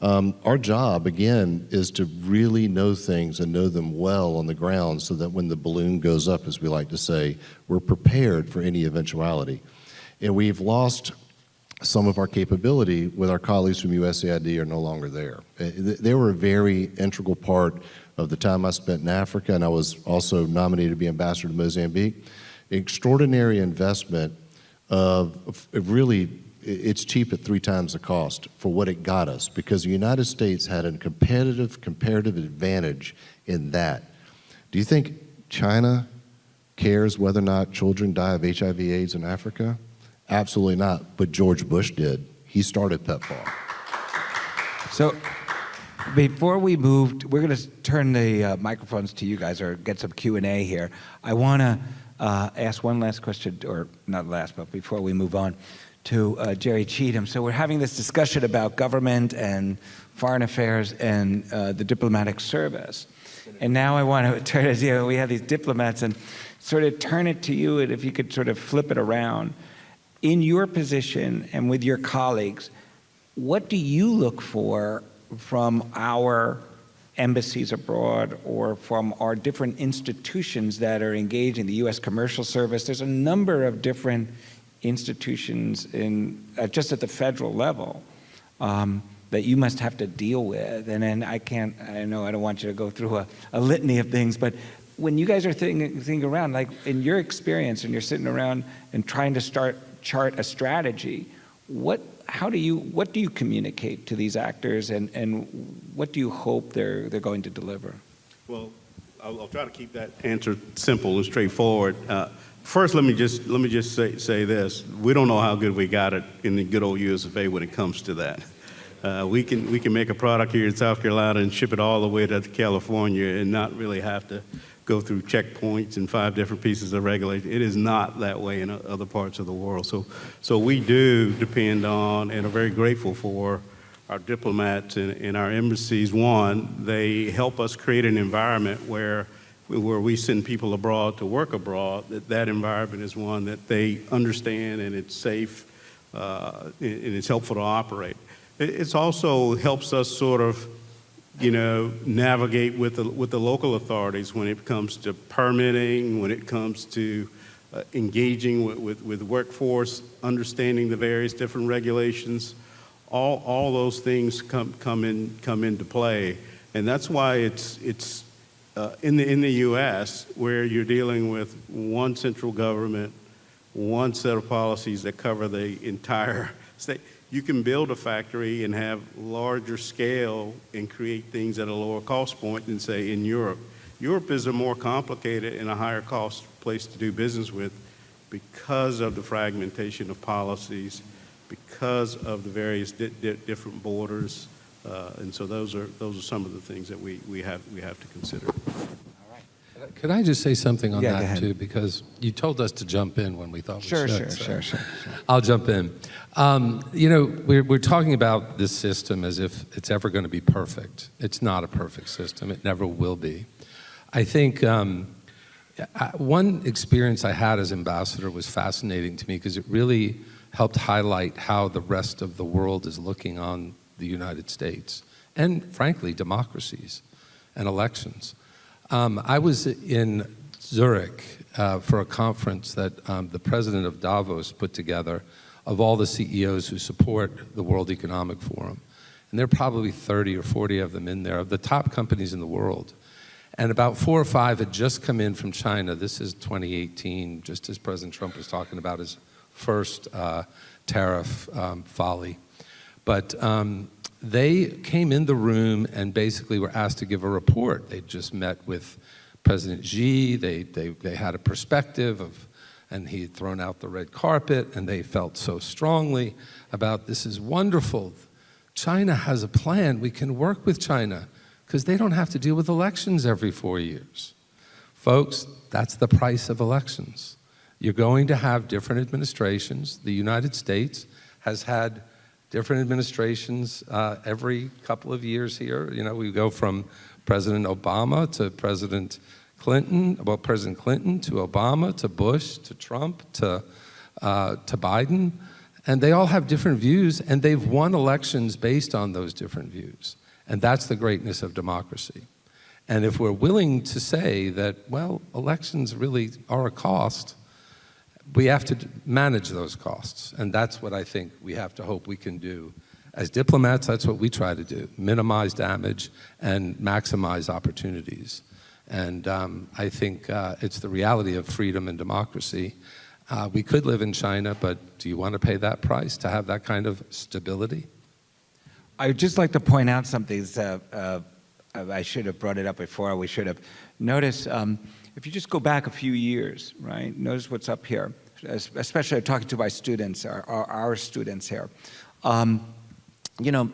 Our job, again, is to really know things and know them well on the ground so that when the balloon goes up, as we like to say, we're prepared for any eventuality. And we've lost some of our capability with our colleagues from USAID are no longer there. They were a very integral part of the time I spent in Africa, and I was also nominated to be ambassador to Mozambique. Extraordinary investment of really, it's cheap at 3 times the cost for what it got us, because the United States had a comparative advantage in that. Do you think China cares whether or not children die of HIV/AIDS in Africa? Absolutely not, but George Bush did. He started PEPFAR. So before we move, we're going to turn the microphones to you guys or get some Q&A here. I want to ask one last question, or not last, but before we move on, to Jerry Cheatham. So we're having this discussion about government and foreign affairs and the diplomatic service. And now I want to turn it, we have these diplomats, and sort of turn it to you, and if you could sort of flip it around. In your position and with your colleagues, what do you look for from our embassies abroad or from our different institutions that are engaged in the U.S. Commercial Service. There's a number of different institutions just at the federal level that you must have to deal with. And then I know I don't want you to go through a litany of things, but when you guys are thinking around, like in your experience and you're sitting around and trying to chart a strategy, what do you communicate to these actors, and what do you hope they're going to deliver? Well, I'll try to keep that answer simple and straightforward. First, let me just say this: we don't know how good we got it in the good old US of A when it comes to that. We can make a product here in South Carolina and ship it all the way to California and not really have to go through checkpoints and 5 different pieces of regulation. It is not that way in other parts of the world. So we do depend on and are very grateful for our diplomats and our embassies. One, they help us create an environment where we send people abroad to work abroad, that environment is one that they understand and it's safe and it's helpful to operate. It also helps us sort of navigate with the local authorities when it comes to permitting, when it comes to engaging with workforce, understanding the various different regulations. All those things come into play, and that's why it's in the U.S. where you're dealing with one central government, one set of policies that cover the entire state. You can build a factory and have larger scale and create things at a lower cost point than, say, in Europe. Europe is a more complicated and a higher cost place to do business with because of the fragmentation of policies, because of the various different borders, and so those are some of the things that we have to consider. Could I just say something on Yeah, go that ahead. too? Because you told us to jump in when we thought we Sure. should. I'll jump in. We're talking about this system as if it's ever going to be perfect. It's not a perfect system. It never will be. I think one experience I had as ambassador was fascinating to me because it really helped highlight how the rest of the world is looking on the United States and, frankly, democracies and elections. I was in Zurich for a conference that the president of Davos put together of all the CEOs who support the World Economic Forum. And there are probably 30 or 40 of them in there, of the top companies in the world. And about 4 or 5 had just come in from China. This is 2018, just as President Trump was talking about his first tariff folly. But they came in the room and basically were asked to give a report. They just met with President Xi. They had a perspective of, and he had thrown out the red carpet, and they felt so strongly about this is wonderful. China has a plan. We can work with China because they don't have to deal with elections every 4 years. Folks, that's the price of elections. You're going to have different administrations. The United States has had different administrations every couple of years here. We go from President Obama to President Clinton, President Clinton to Obama to Bush to Trump to Biden, and they all have different views, and they've won elections based on those different views. And that's the greatness of democracy. And if we're willing to say that, well, elections really are a cost, we have to manage those costs. And that's what I think we have to hope we can do. As diplomats, that's what we try to do, minimize damage and maximize opportunities. And I think it's the reality of freedom and democracy. We could live in China, but do you want to pay that price to have that kind of stability? I would just like to point out something. I should have brought it up before. We should have. Notice, if you just go back a few years, right? Notice what's up here. Especially I'm talking to my students, our students here.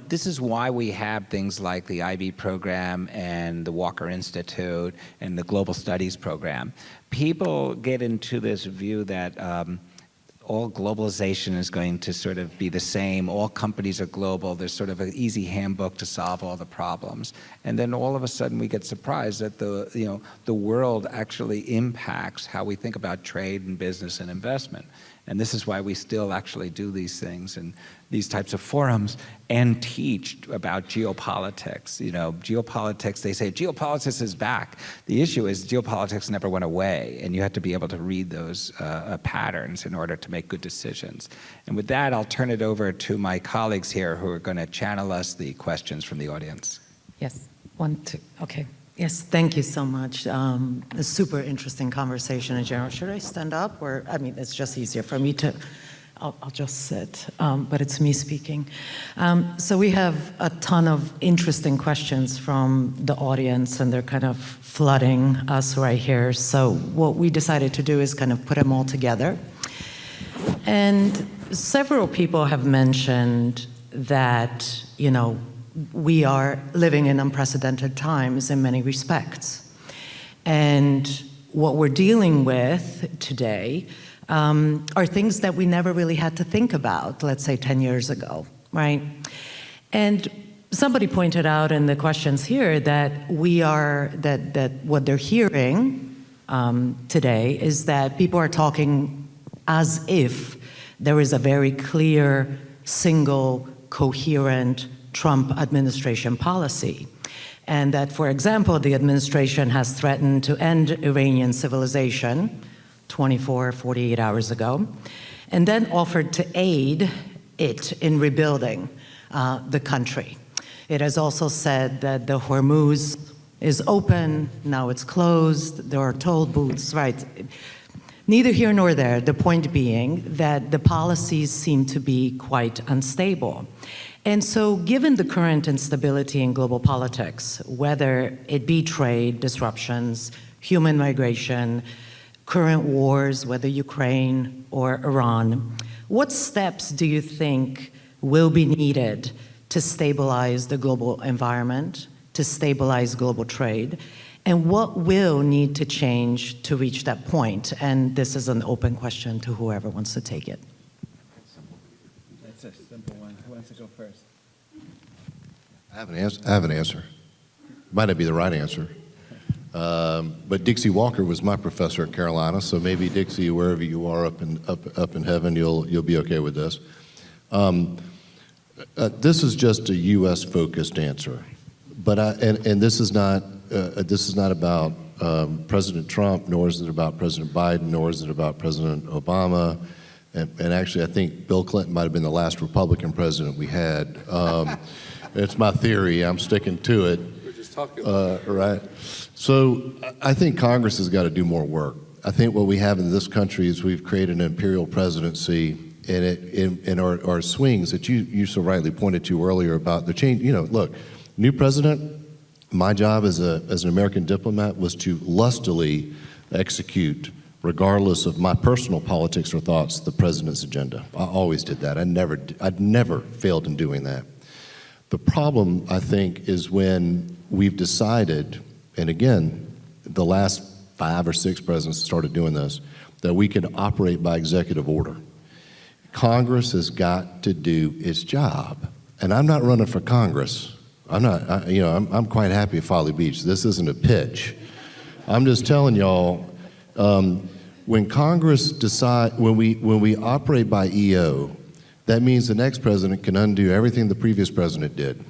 This is why we have things like the IB program and the Walker Institute and the Global Studies program. People get into this view that all globalization is going to sort of be the same. All companies are global. There's sort of an easy handbook to solve all the problems. And then all of a sudden we get surprised that the world actually impacts how we think about trade and business and investment. And this is why we still actually do these things. And these types of forums and teach about geopolitics. You know, geopolitics, they say geopolitics is back. The issue is geopolitics never went away, and you have to be able to read those patterns in order to make good decisions. And with that, I'll turn it over to my colleagues here who are going to channel us the questions from the audience. Yes, 1, 2, okay. Yes, thank you so much. A super interesting conversation in general. Should I stand up, or, I mean, it's just easier for me to, I'll just sit, but it's me speaking. So we have a ton of interesting questions from the audience, and they're kind of flooding us right here. So what we decided to do is kind of put them all together. And several people have mentioned that, you know, we are living in unprecedented times in many respects. And what we're dealing with today are things that we never really had to think about, let's say 10 years ago, right? And somebody pointed out in the questions here that that what they're hearing today is that people are talking as if there is a very clear, single, coherent Trump administration policy. And that, for example, the administration has threatened to end Iranian civilization 24, 48 hours ago, and then offered to aid it in rebuilding the country. It has also said that the Hormuz is open, now it's closed, there are toll booths, right? Neither here nor there, the point being that the policies seem to be quite unstable. And so given the current instability in global politics, whether it be trade disruptions, human migration, current wars, whether Ukraine or Iran, what steps do you think will be needed to stabilize the global environment, to stabilize global trade, and what will need to change to reach that point? And this is an open question to whoever wants to take it. That's a simple one. Who wants to go first? I have an answer. Might not be the right answer. But Dixie Walker was my professor at Carolina, so maybe Dixie, wherever you are up in heaven, you'll be okay with this. This is just a U.S. focused answer, but this is not about President Trump, nor is it about President Biden, nor is it about President Obama, and actually I think Bill Clinton might have been the last Republican president we had. It's my theory. I'm sticking to it. We're just talking. Right. So I think Congress has got to do more work. I think what we have in this country is we've created an imperial presidency, and our swings that you so rightly pointed to earlier about the change. You know, look, new president. My job as an American diplomat was to lustily execute, regardless of my personal politics or thoughts, the president's agenda. I always did that. I'd never failed in doing that. The problem, I think, is when we've decided, and again, the last 5 or 6 presidents started doing this, that we can operate by executive order. Congress has got to do its job. And I'm not running for Congress. I'm quite happy at Folly Beach. This isn't a pitch. I'm just telling y'all, when Congress when we operate by EO, that means the next president can undo everything the previous president did.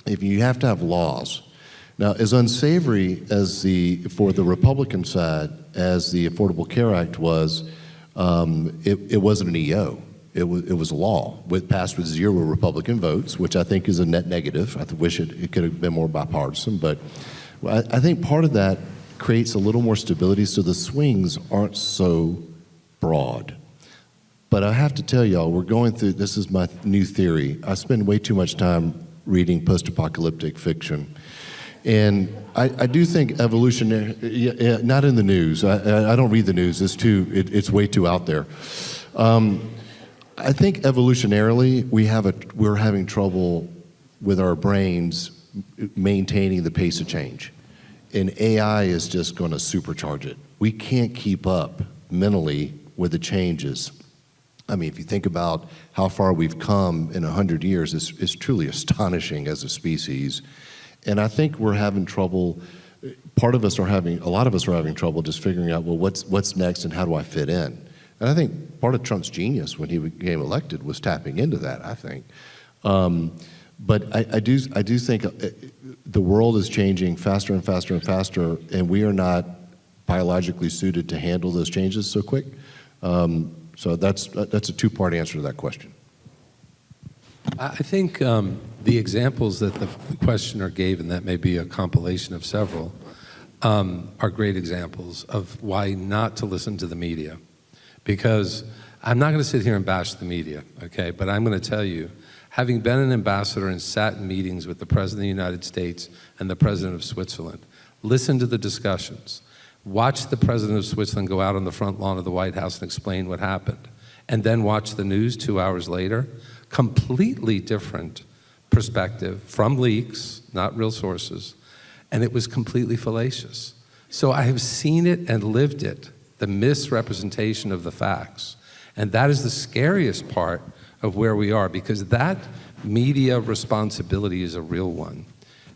If you have to have laws. Now, as unsavory as for the Republican side as the Affordable Care Act was, it wasn't an EO. It was a law. It passed with 0 Republican votes, which I think is a net negative. I wish it could have been more bipartisan, but I think part of that creates a little more stability so the swings aren't so broad. But I have to tell y'all, we're going through, this is my new theory. I spend way too much time reading post-apocalyptic fiction. And I do think evolutionary, not in the news. I don't read the news. It's way too out there. I think evolutionarily, we're having trouble with our brains maintaining the pace of change. And AI is just going to supercharge it. We can't keep up mentally with the changes. I mean, if you think about how far we've come in 100 years, it's truly astonishing as a species. And I think we're having trouble. A lot of us are having trouble just figuring out, well, what's next and how do I fit in? And I think part of Trump's genius when he became elected was tapping into that, I think. But I do think the world is changing faster and faster and faster, and we are not biologically suited to handle those changes so quick. So that's a two-part answer to that question. I think the examples that the questioner gave, and that may be a compilation of several, are great examples of why not to listen to the media. Because I'm not going to sit here and bash the media, okay? But I'm going to tell you, having been an ambassador and sat in meetings with the President of the United States and the President of Switzerland, listen to the discussions. Watch the President of Switzerland go out on the front lawn of the White House and explain what happened. And then watch the news 2 hours later. Completely different perspective from leaks, not real sources. And it was completely fallacious. So I have seen it and lived it, the misrepresentation of the facts. And that is the scariest part of where we are, because that media responsibility is a real one.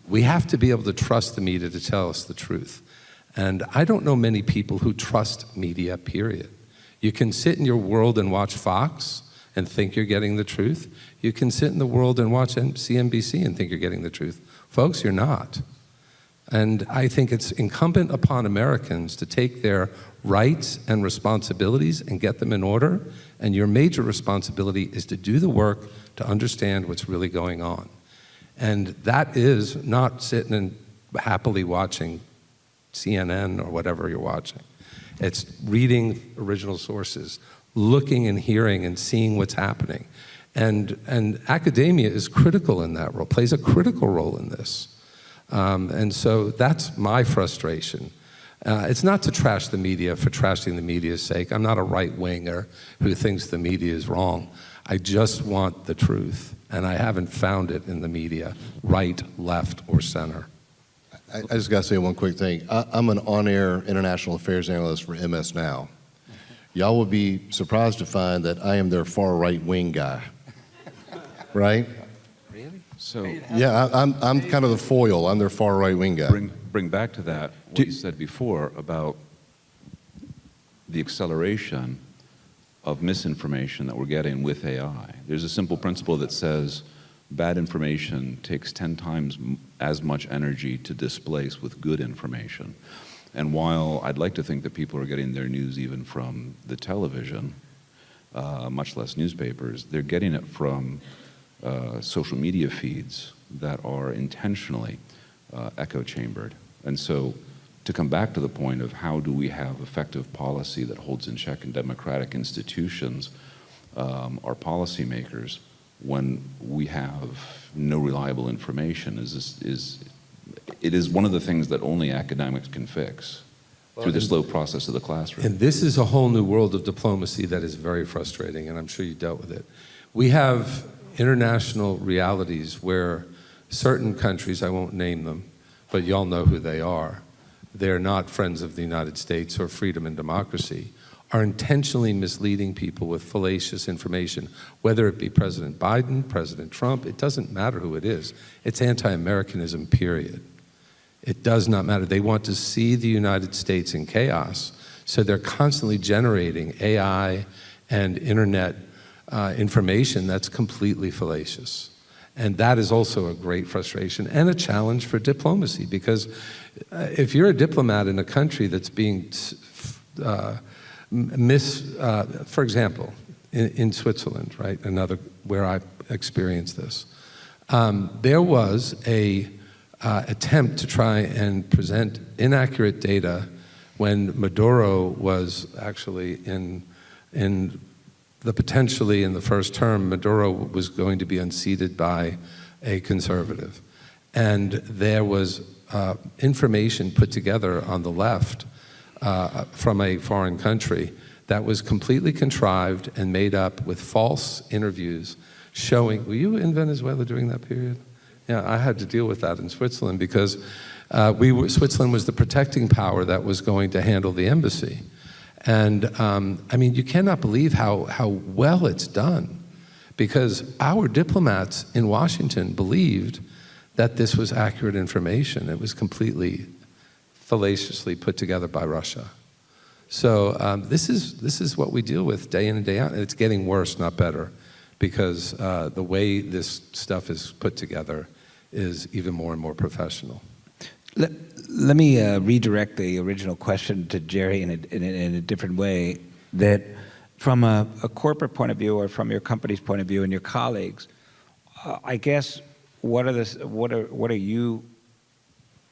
We have to be able to trust the media to tell us the truth. And I don't know many people who trust media, period. You can sit in your world and watch Fox and think you're getting the truth. You can sit in the world and watch CNBC and think you're getting the truth. Folks, you're not. And I think it's incumbent upon Americans to take their rights and responsibilities and get them in order. And your major responsibility is to do the work to understand what's really going on. And that is not sitting and happily watching CNN or whatever you're watching. It's reading original sources, looking and hearing and seeing what's happening. And academia is critical in that role, plays a critical role in this. And so that's my frustration. It's not to trash the media for trashing the media's sake. I'm not a right-winger who thinks the media is wrong. I just want the truth, and I haven't found it in the media, right, left, or center. I just got to say one quick thing. I'm an on-air international affairs analyst for MS Now. Y'all would be surprised to find that I am their far right-wing guy, right? Really? So Yeah, I'm kind of the foil. I'm their far right-wing guy. bring back to that what you said before about the acceleration of misinformation that we're getting with AI. There's a simple principle that says bad information takes 10 times as much energy to displace with good information. And while I'd like to think that people are getting their news even from the television, much less newspapers, they're getting it from social media feeds that are intentionally echo chambered. And so to come back to the point of how do we have effective policy that holds in check in democratic institutions, our policymakers, when we have no reliable information, it is one of the things that only academics can fix through the slow process of the classroom. And this is a whole new world of diplomacy that is very frustrating, and I'm sure you dealt with it. We have international realities where certain countries, I won't name them, but y'all know who they are, they're not friends of the United States or freedom and democracy, are intentionally misleading people with fallacious information, whether it be President Biden, President Trump, it doesn't matter who it is. It's anti-Americanism, period. It does not matter. They want to see the United States in chaos, so they're constantly generating AI and internet information that's completely fallacious. And that is also a great frustration and a challenge for diplomacy, because if you're a diplomat in a country that's being for example, in Switzerland, right, another where I experienced this, there was a attempt to try and present inaccurate data when Maduro was actually in the first term, Maduro was going to be unseated by a conservative. And there was information put together on the left from a foreign country that was completely contrived and made up with false interviews showing, were you in Venezuela during that period? Yeah, I had to deal with that in Switzerland because Switzerland was the protecting power that was going to handle the embassy. And I mean, you cannot believe how well it's done, because our diplomats in Washington believed that this was accurate information. It was completely fallaciously put together by Russia. So this is what we deal with day in and day out, and it's getting worse, not better, because the way this stuff is put together is even more and more professional. Let me redirect the original question to Jerry in a different way. That from a corporate point of view, or from your company's point of view and your colleagues, I guess what are you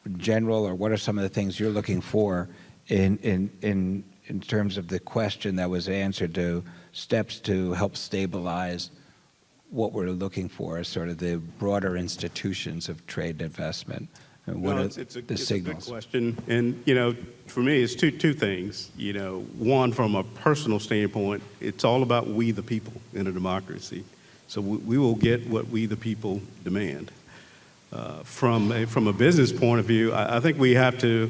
in general, or what are some of the things you're looking for in terms of the question that was answered, to steps to help stabilize what we're looking for as sort of the broader institutions of trade and investment? And what are it's a the good signals? question, and for me, it's two things. One, from a personal standpoint, it's all about we the people in a democracy. So we will get what we the people demand. From a business point of view, I think we have to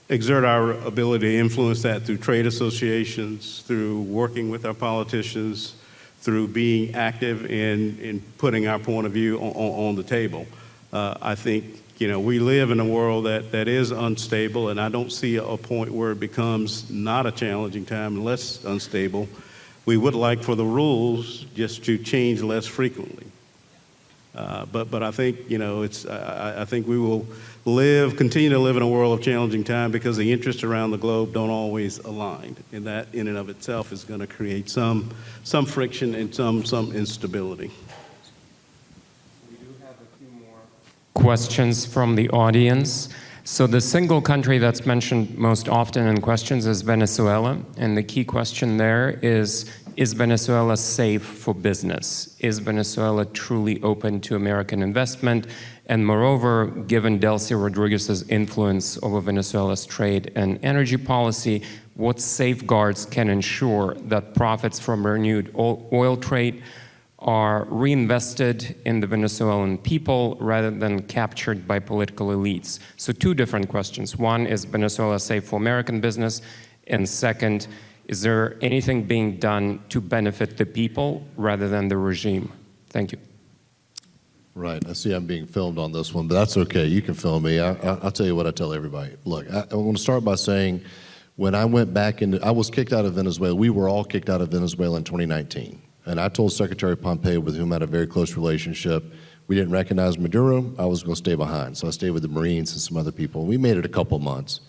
exert our ability to influence that through trade associations, through working with our politicians, through being active in putting our point of view on the table. I think we live in a world that is unstable, and I don't see a point where it becomes not a challenging time and less unstable. We would like for the rules just to change less frequently. But I think I think we will continue to live in a world of challenging time, because the interests around the globe don't always align, and that in and of itself is going to create some friction and some instability. We do have a few more questions from the audience. So the single country that's mentioned most often in questions is Venezuela, and the key question there is Venezuela safe for business? Is Venezuela truly open to American investment? And moreover, given Delcy Rodriguez's influence over Venezuela's trade and energy policy, what safeguards can ensure that profits from renewed oil trade are reinvested in the Venezuelan people rather than captured by political elites? So two different questions. One, is Venezuela safe for American business? And second, is there anything being done to benefit the people rather than the regime? Thank you. Right. I see I'm being filmed on this one, but that's okay. You can film me. I'll tell you what I tell everybody. Look, I want to start by saying, when I went back I was kicked out of Venezuela. We were all kicked out of Venezuela in 2019. And I told Secretary Pompeo, with whom I had a very close relationship, we didn't recognize Maduro. I was going to stay behind. So I stayed with the Marines and some other people. We made it a couple months.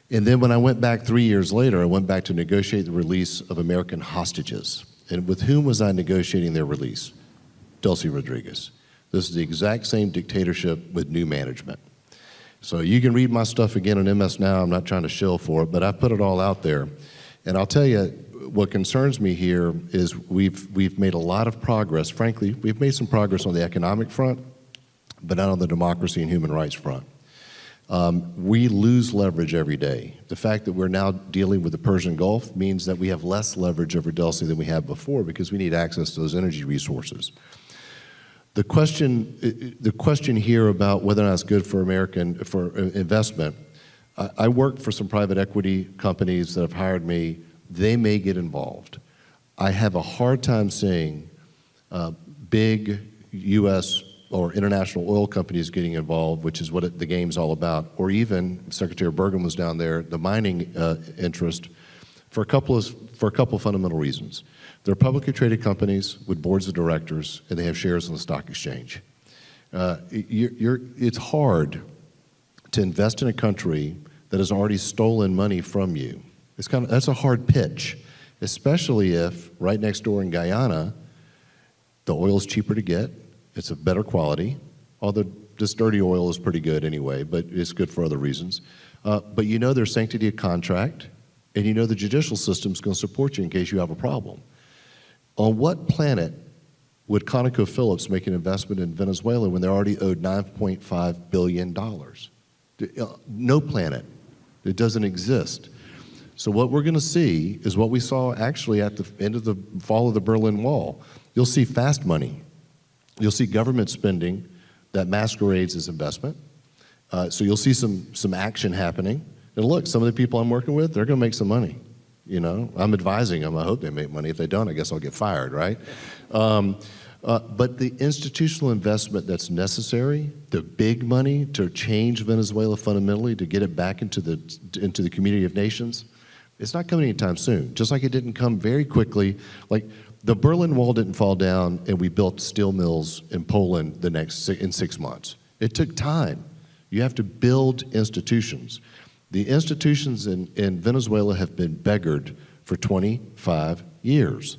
And then when I went back 3 years later, I went back to negotiate the release of American hostages. And with whom was I negotiating their release? Delcy Rodriguez. This is the exact same dictatorship with new management. So you can read my stuff again on MS Now. I'm not trying to shill for it, but I put it all out there. And I'll tell you, what concerns me here is we've made a lot of progress. Frankly, we've made some progress on the economic front, but not on the democracy and human rights front. We lose leverage every day. The fact that we're now dealing with the Persian Gulf means that we have less leverage over Delcy than we had before, because we need access to those energy resources. The question here about whether or not it's good for investment, I worked for some private equity companies that have hired me. They may get involved. I have a hard time seeing big U.S. or international oil companies getting involved, which is what the game's all about, or even Secretary Bergen was down there, the mining interest, for a couple of fundamental reasons. They're publicly traded companies with boards of directors, and they have shares on the stock exchange. It's hard to invest in a country that has already stolen money from you. That's a hard pitch, especially if right next door in Guyana, the oil is cheaper to get, it's of better quality, although this dirty oil is pretty good anyway, but it's good for other reasons. But you know there's sanctity of contract, and you know the judicial system's going to support you in case you have a problem. On what planet would ConocoPhillips make an investment in Venezuela when they're already owed $9.5 billion? No planet. It doesn't exist. So what we're going to see is what we saw actually at the end of the fall of the Berlin Wall. You'll see fast money. You'll see government spending that masquerades as investment. So you'll see some action happening. And look, some of the people I'm working with, they're going to make some money. You know, I'm advising them. I hope they make money. If they don't, I guess I'll get fired, right? But the institutional investment that's necessary, the big money to change Venezuela fundamentally, to get it back into the community of nations, it's not coming anytime soon. Just like it didn't come very quickly. Like the Berlin Wall didn't fall down and we built steel mills in Poland in 6 months. It took time. You have to build institutions. The institutions in Venezuela have been beggared for 25 years.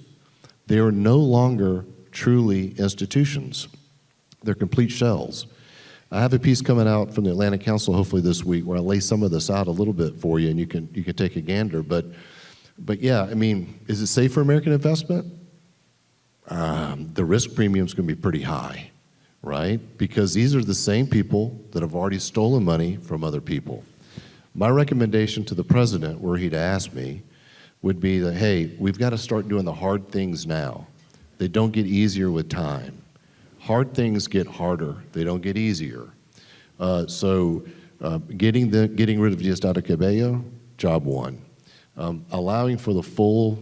They are no longer truly institutions. They're complete shells. I have a piece coming out from the Atlantic Council hopefully this week where I lay some of this out a little bit for you and you can take a gander. But yeah, I mean, is it safe for American investment? The risk premium is going to be pretty high, right? Because these are the same people that have already stolen money from other people. My recommendation to the president, were he to ask me, would be that, hey, we've got to start doing the hard things now. They don't get easier with time. Hard things get harder. They don't get easier. So getting rid of Diosdado Cabello, job one. Allowing for the full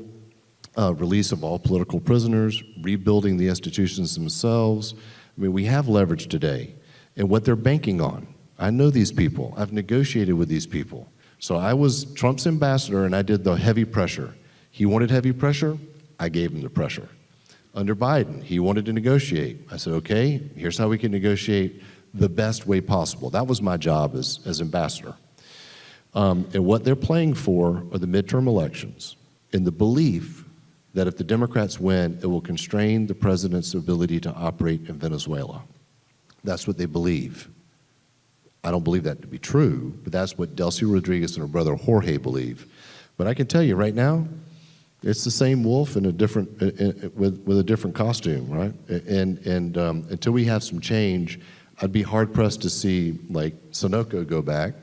release of all political prisoners, rebuilding the institutions themselves. I mean, we have leverage today. And what they're banking on, I know these people. I've negotiated with these people. So I was Trump's ambassador and I did the heavy pressure. He wanted heavy pressure, I gave him the pressure. Under Biden, he wanted to negotiate. I said, okay, here's how we can negotiate the best way possible. That was my job as ambassador. And what they're playing for are the midterm elections in the belief that if the Democrats win, it will constrain the president's ability to operate in Venezuela. That's what they believe. I don't believe that to be true, but that's what Delcy Rodriguez and her brother Jorge believe. But I can tell you right now, it's the same wolf in a different, with a different costume, right? And until we have some change, I'd be hard pressed to see like Sonoco go back,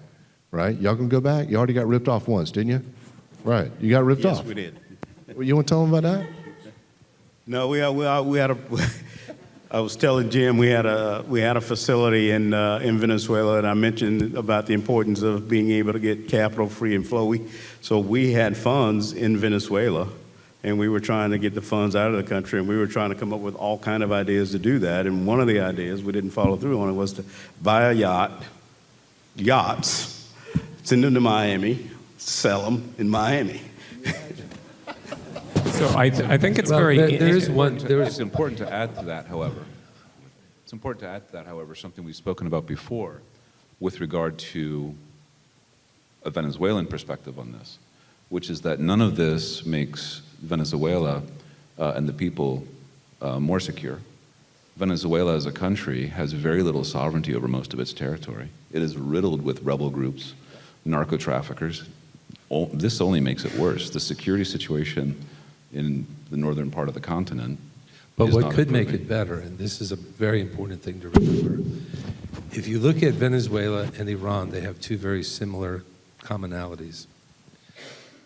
right? Y'all gonna go back? You already got ripped off once, didn't you? Right, you got ripped off. Yes, we did. Well, you want to tell them about that? No, we had a. I was telling Jim we had a facility in Venezuela, and I mentioned about the importance of being able to get capital free and flow. So we had funds in Venezuela, and we were trying to get the funds out of the country, and we were trying to come up with all kind of ideas to do that. And one of the ideas we didn't follow through on it was to buy yachts, send them to Miami, sell them in Miami. So I think it's Well, very. It's important to add to that, however. It's important to add to that, however, something we've spoken about before with regard to a Venezuelan perspective on this, which is that none of this makes Venezuela and the people more secure. Venezuela as a country has very little sovereignty over most of its territory. It is riddled with rebel groups, narco-traffickers. This only makes it worse. The security situation in the northern part of the continent. But is what not could make improving. it better, and this is a very important thing to remember, if you look at Venezuela and Iran, they have two very similar commonalities.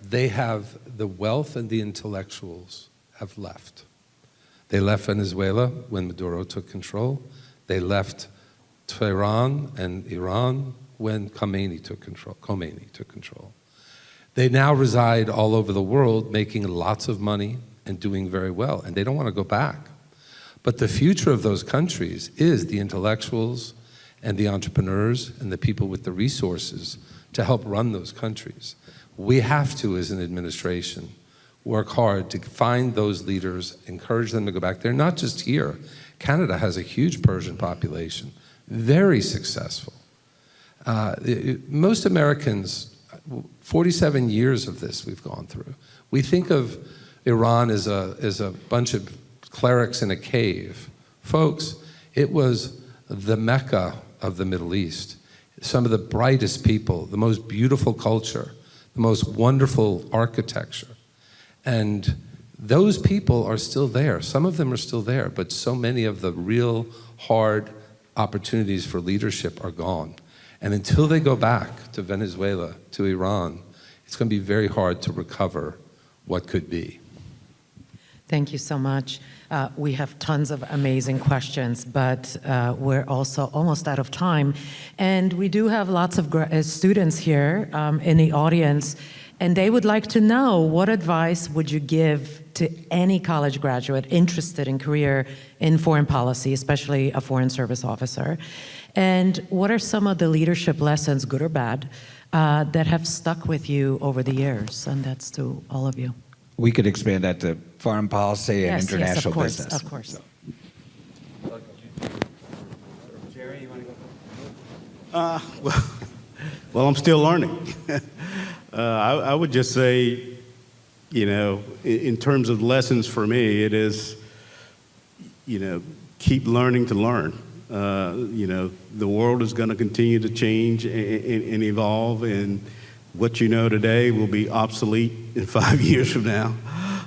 They have the wealth and the intellectuals have left. They left Venezuela when Maduro took control. They left Tehran and Iran when Khomeini took control. They now reside all over the world, making lots of money and doing very well, and they don't want to go back. But the future of those countries is the intellectuals and the entrepreneurs and the people with the resources to help run those countries. We have to, as an administration, work hard to find those leaders, encourage them to go back. They're not just here. Canada has a huge Persian population, very successful. Most Americans, 47 years of this we've gone through. We think of Iran as a bunch of clerics in a cave. Folks, it was the Mecca of the Middle East. Some of the brightest people, the most beautiful culture, the most wonderful architecture. And those people are still there. Some of them are still there, but so many of the real hard opportunities for leadership are gone. And until they go back to Venezuela, to Iran, it's going to be very hard to recover what could be. Thank you so much. We have tons of amazing questions, but we're also almost out of time. And we do have lots of students here in the audience, and they would like to know, what advice would you give to any college graduate interested in career in foreign policy, especially a foreign service officer? And what are some of the leadership lessons, good or bad, that have stuck with you over the years? And that's to all of you. We could expand that to foreign policy and international of course, business. of course. Jerry, you want to go? Well, I'm still learning. I would just say, you know, in terms of lessons for me, it is, you know, keep learning to learn. You know, the world is going to continue to change and evolve, and what you know today will be obsolete in 5 years from now.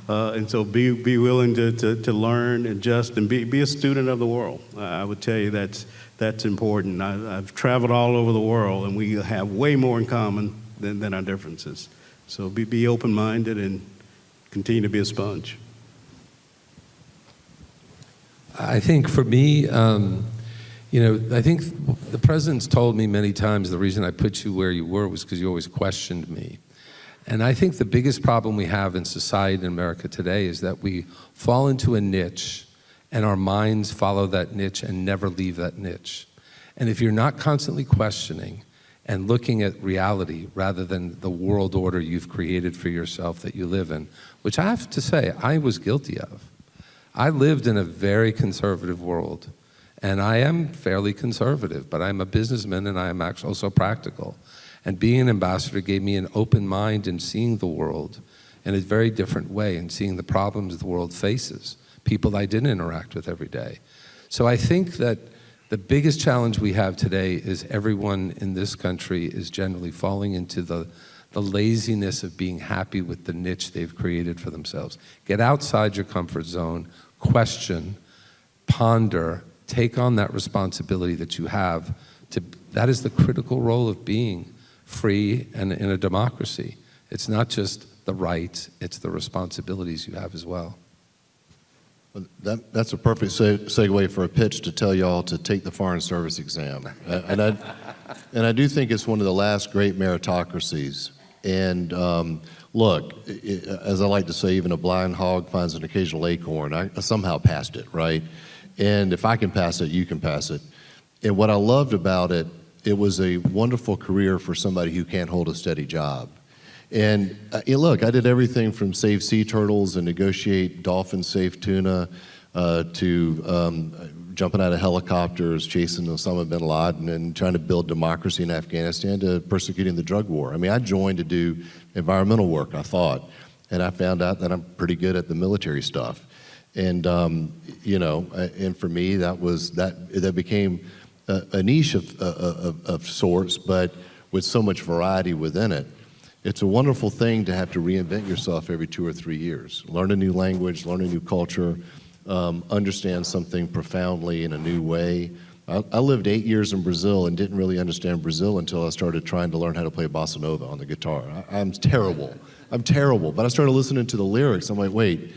And so be willing to learn, adjust, and be a student of the world. I would tell you that's important. I've traveled all over the world, and we have way more in common than our differences. So be open-minded and continue to be a sponge. I think for me, you know, I think the president's told me many times the reason I put you where you were was because you always questioned me. And I think the biggest problem we have in society in America today is that we fall into a niche and our minds follow that niche and never leave that niche. And if you're not constantly questioning and looking at reality rather than the world order you've created for yourself that you live in, which I have to say I was guilty of. I lived in a very conservative world. And I am fairly conservative, but I'm a businessman and I am actually also practical. And being an ambassador gave me an open mind in seeing the world in a very different way and seeing the problems the world faces, people I didn't interact with every day. So I think that the biggest challenge we have today is everyone in this country is generally falling into the laziness of being happy with the niche they've created for themselves. Get outside your comfort zone, question, ponder, take on that responsibility that you have. That is the critical role of being free and in a democracy. It's not just the rights, it's the responsibilities you have as well. That's a perfect segue for a pitch to tell y'all to take the Foreign Service exam. And I do think it's one of the last great meritocracies. And look, as I like to say, even a blind hog finds an occasional acorn. I somehow passed it, right? And if I can pass it, you can pass it. And what I loved about it, it was a wonderful career for somebody who can't hold a steady job. And look, I did everything from save sea turtles and negotiate dolphin-safe tuna to jumping out of helicopters, chasing Osama bin Laden and trying to build democracy in Afghanistan to persecuting the drug war. I mean, I joined to do environmental work, I thought, and I found out that I'm pretty good at the military stuff. And you know, and for me, that became a niche of sorts, but with so much variety within it. It's a wonderful thing to have to reinvent yourself every 2 or 3 years. Learn a new language, learn a new culture, understand something profoundly in a new way. I lived 8 years in Brazil and didn't really understand Brazil until I started trying to learn how to play bossa nova on the guitar. I'm terrible. But I started listening to the lyrics. I'm like, wait,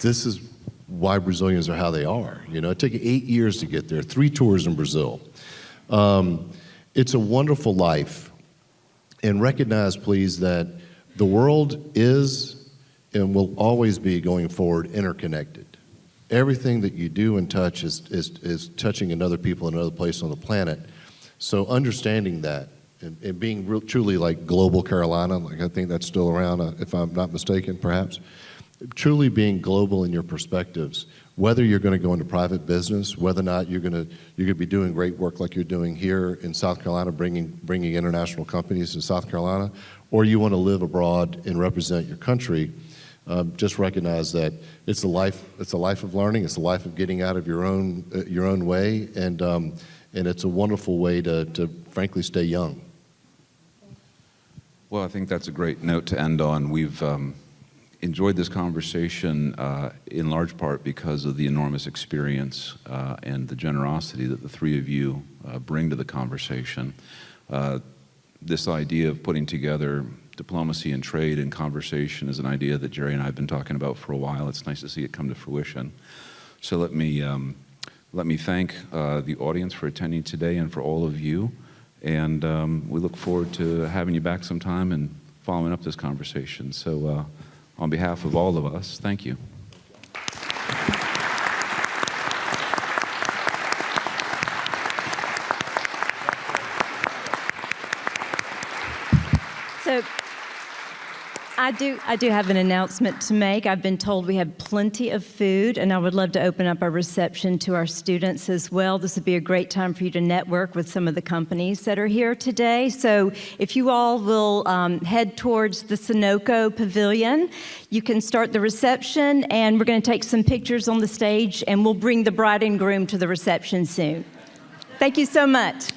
this is why Brazilians are how they are. You know, it took 8 years to get there, 3 tours in Brazil. It's a wonderful life. And recognize, please, that the world is and will always be, going forward, interconnected. Everything that you do and touch is touching another people in another place on the planet. So understanding that and being truly like global Carolina, like I think that's still around, if I'm not mistaken, perhaps. Truly being global in your perspectives, whether you're going to go into private business, whether or not you're going to be doing great work like you're doing here in South Carolina, bringing international companies to South Carolina, or you want to live abroad and represent your country. Just recognize that it's a life of learning. It's a life of getting out of your own way, and it's a wonderful way to frankly stay young. Well, I think that's a great note to end on. We've enjoyed this conversation in large part because of the enormous experience and the generosity that the three of you bring to the conversation. This idea of putting together diplomacy and trade and conversation is an idea that Jerry and I have been talking about for a while. It's nice to see it come to fruition. So let me thank the audience for attending today and for all of you. And we look forward to having you back sometime and following up this conversation. So on behalf of all of us, thank you. So I do have an announcement to make. I've been told we have plenty of food, and I would love to open up our reception to our students as well. This would be a great time for you to network with some of the companies that are here today. So if you all will head towards the Sonoco Pavilion, you can start the reception, and we're going to take some pictures on the stage, and we'll bring the bride and groom to the reception soon. Thank you so much.